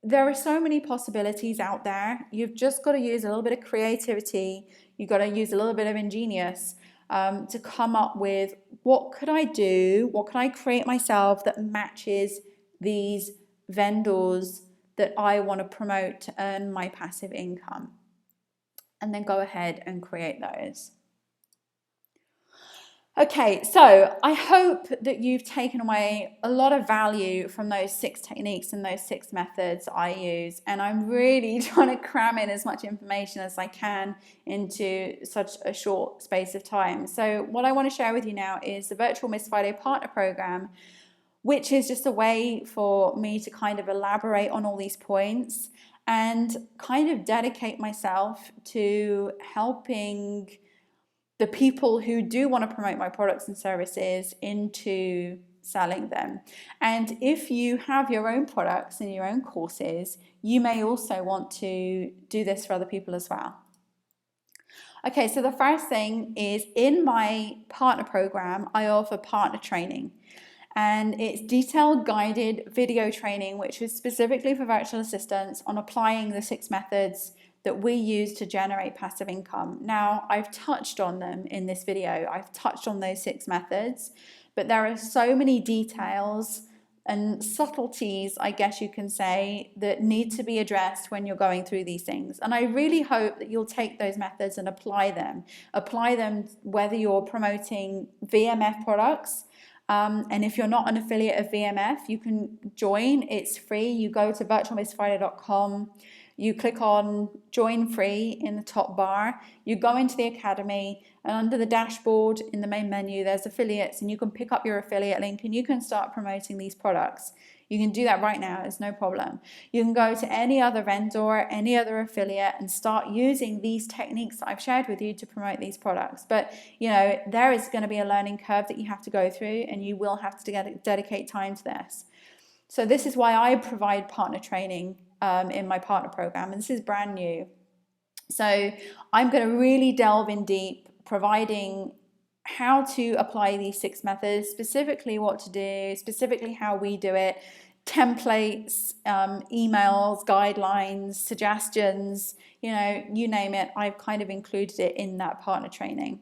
There are so many possibilities out there. You've just got to use a little bit of creativity. You've got to use a little bit of ingenious to come up with, what could I do? What can I create myself that matches these vendors that I want to promote to earn my passive income? And then go ahead and create those. Okay, so I hope that you've taken away a lot of value from those 6 techniques and those 6 methods I use, and I'm really trying to cram in as much information as I can into such a short space of time. So what I want to share with you now is the Virtual Miss Friday Partner Program, which is just a way for me to kind of elaborate on all these points and kind of dedicate myself to helping the people who do want to promote my products and services into selling them. And if you have your own products and your own courses, you may also want to do this for other people as well. Okay, so the first thing is, in my partner program, I offer partner training. And it's detailed guided video training, which is specifically for virtual assistants on applying the 6 methods that we use to generate passive income. Now, I've touched on them in this video. I've touched on those 6 methods, but there are so many details and subtleties, I guess you can say, that need to be addressed when you're going through these things. And I really hope that you'll take those methods and apply them. Apply them whether you're promoting VMF products, and if you're not an affiliate of VMF, you can join. It's free. You go to virtualmissfriday.com. You click on join free in the top bar. You go into the academy, and under the dashboard in the main menu, there's affiliates, and you can pick up your affiliate link and you can start promoting these products. You can do that right now, it's no problem. You can go to any other vendor, any other affiliate, and start using these techniques that I've shared with you to promote these products. But you know, there is going to be a learning curve that you have to go through, and you will have to dedicate time to this. So this is why I provide partner training in my partner program, and this is brand new. So I'm going to really delve in deep, providing how to apply these 6 methods, specifically what to do, specifically how we do it, templates, emails, guidelines, suggestions, you know, you name it, I've kind of included it in that partner training.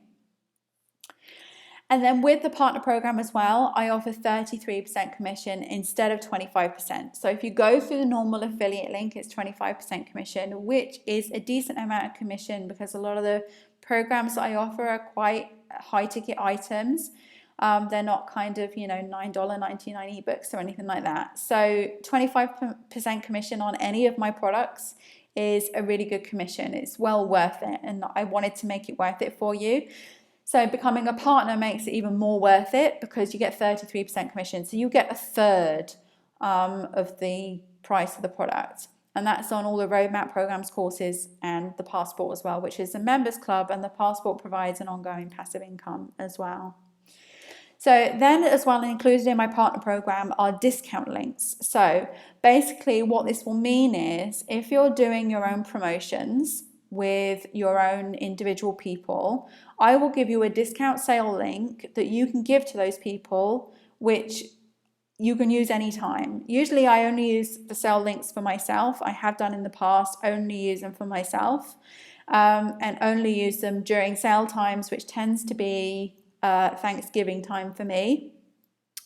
And then with the partner program as well, I offer 33% commission instead of 25%. So if you go through the normal affiliate link, it's 25% commission, which is a decent amount of commission because a lot of the programs that I offer are quite high ticket items. They're not kind of, you know, $9.99 ebooks or anything like that. So 25% commission on any of my products is a really good commission. It's well worth it, and I wanted to make it worth it for you. So becoming a partner makes it even more worth it because you get 33% commission. So you get a third of the price of the product. And that's on all the roadmap programs, courses, and the Passport as well, which is a members club, and the Passport provides an ongoing passive income as well. So then as well, included in my partner program are discount links. So basically what this will mean is, if you're doing your own promotions with your own individual people, I will give you a discount sale link that you can give to those people, which you can use anytime. Usually I only use the sale links for myself. I have done in the past, only use them for myself, and only use them during sale times, which tends to be Thanksgiving time for me.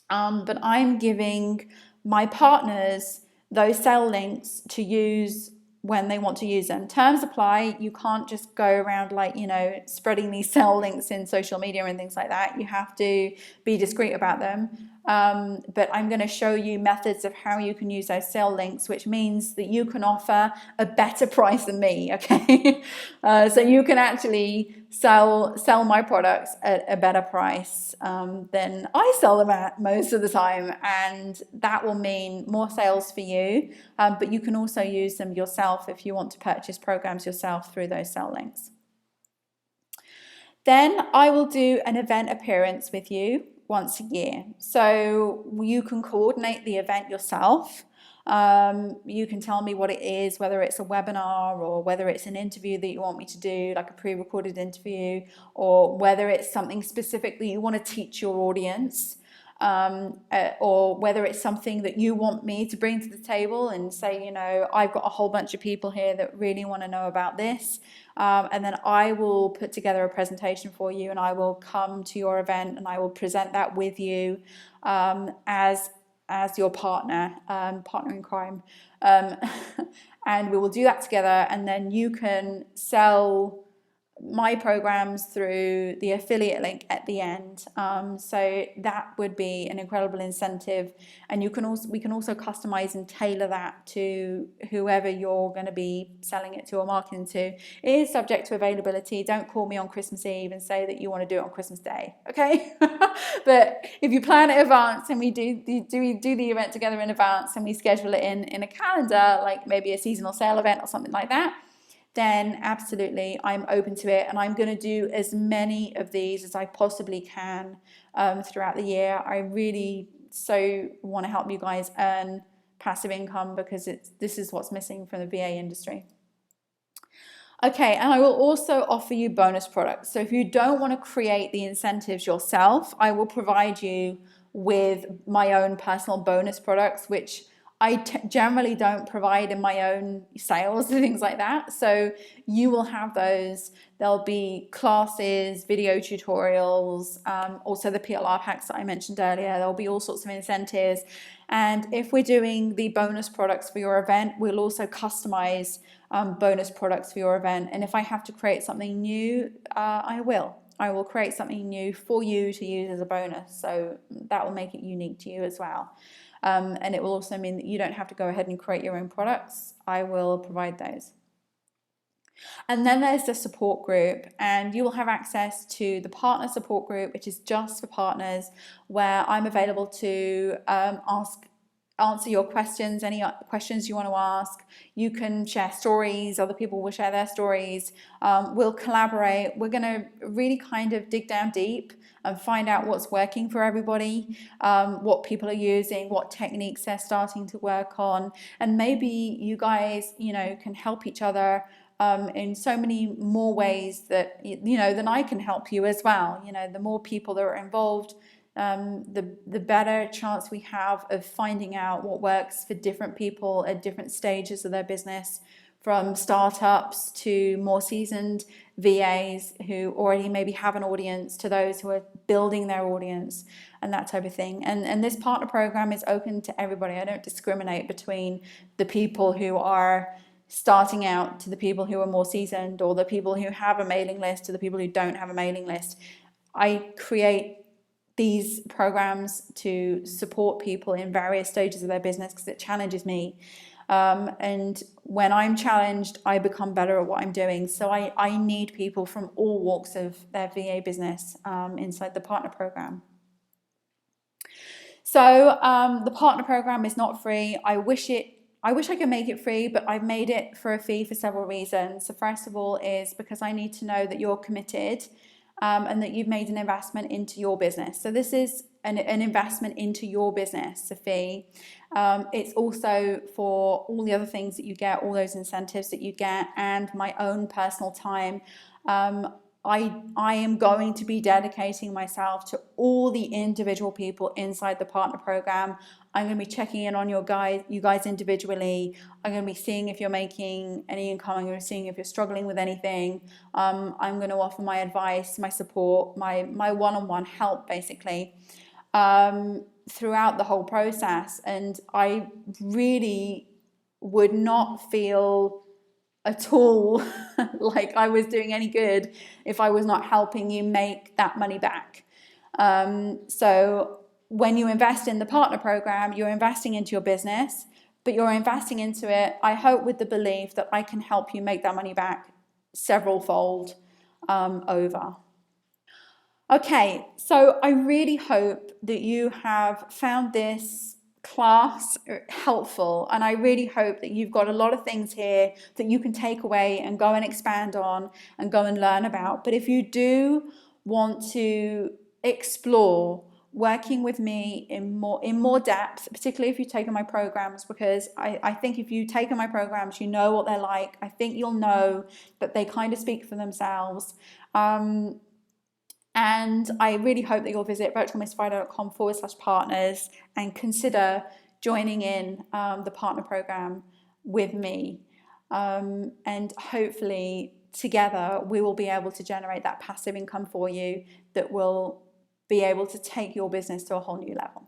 But I'm giving my partners those sale links to use when they want to use them. Terms apply. You can't just go around like, you know, spreading these sale links in social media and things like that. You have to be discreet about them. but I'm going to show you methods of how you can use those sale links, which means that you can offer a better price than me, okay? So you can actually sell my products at a better price than I sell them at most of the time, and that will mean more sales for you, but you can also use them yourself if you want to purchase programs yourself through those sell links. Then I will do an event appearance with you once a year. So you can coordinate the event yourself. You can tell me what it is, whether it's a webinar or whether it's an interview that you want me to do, like a pre-recorded interview, or whether it's something specific that you want to teach your audience. Or whether it's something that you want me to bring to the table and say, you know, I've got a whole bunch of people here that really want to know about this. And then I will put together a presentation for you, and I will come to your event and I will present that with you as your partner in crime. And we will do that together, and then you can sell my programs through the affiliate link at the end. So that would be an incredible incentive, and we can also customize and tailor that to whoever you're going to be selling it to or marketing to. It is subject to availability. Don't call me on Christmas Eve and say that you want to do it on Christmas Day, okay? But if you plan in advance and we do the event together in advance and we schedule it in a calendar, like maybe a seasonal sale event or something like that, then absolutely I'm open to it, and I'm going to do as many of these as I possibly can throughout the year. I really so want to help you guys earn passive income, because this is what's missing from the VA industry. Okay, and I will also offer you bonus products. So if you don't want to create the incentives yourself, I will provide you with my own personal bonus products, which I generally don't provide in my own sales and things like that. So you will have those. There'll be classes, video tutorials, also the PLR packs that I mentioned earlier. There'll be all sorts of incentives. And if we're doing the bonus products for your event, we'll also customize bonus products for your event. And if I have to create something new, I will. I will create something new for you to use as a bonus. So that will make it unique to you as well. And it will also mean that you don't have to go ahead and create your own products. I will provide those. And then there's the support group, and you will have access to the partner support group, which is just for partners, where I'm available to answer your questions, any questions you want to ask. You can share stories, other people will share their stories. We'll collaborate. We're going to really kind of dig down deep and find out what's working for everybody, what people are using, what techniques they're starting to work on, and maybe you guys, can help each other in so many more ways that, than I can help you as well. The more people that are involved, the better chance we have of finding out what works for different people at different stages of their business, from startups to more seasoned VAs who already maybe have an audience, to those who are building their audience and that type of thing. And this partner program is open to everybody. I don't discriminate between the people who are starting out to the people who are more seasoned, or the people who have a mailing list to the people who don't have a mailing list. I create these programs to support people in various stages of their business because it challenges me. And when I'm challenged, I become better at what I'm doing. So I need people from all walks of their VA business inside the partner program. So the partner program is not free. I wish I could make it free, but I've made it for a fee for several reasons. So first of all is because I need to know that you're committed and that you've made an investment into your business. So this is an investment into your business, a fee. It's also for all the other things that you get, all those incentives that you get, and my own personal time. I am going to be dedicating myself to all the individual people inside the partner program. I'm going to be checking in on you guys individually. I'm going to be seeing if you're making any income. I'm going to be seeing if you're struggling with anything. I'm going to offer my advice, my support, my one-on-one help, basically, throughout the whole process. And I really would not feel at all like I was doing any good if I was not helping you make that money back. So when you invest in the partner program, you're investing into your business, but you're investing into it, I hope, with the belief that I can help you make that money back several fold over. Okay, so I really hope that you have found this class helpful, and I really hope that you've got a lot of things here that you can take away and go and expand on and go and learn about. But if you do want to explore working with me in more depth, particularly if you've taken my programs, because I think if you've taken my programs, you know what they're like. I think you'll know that they kind of speak for themselves. And I really hope that you'll visit virtualmystifier.com/partners and consider joining in the partner program with me. And hopefully together we will be able to generate that passive income for you that will be able to take your business to a whole new level.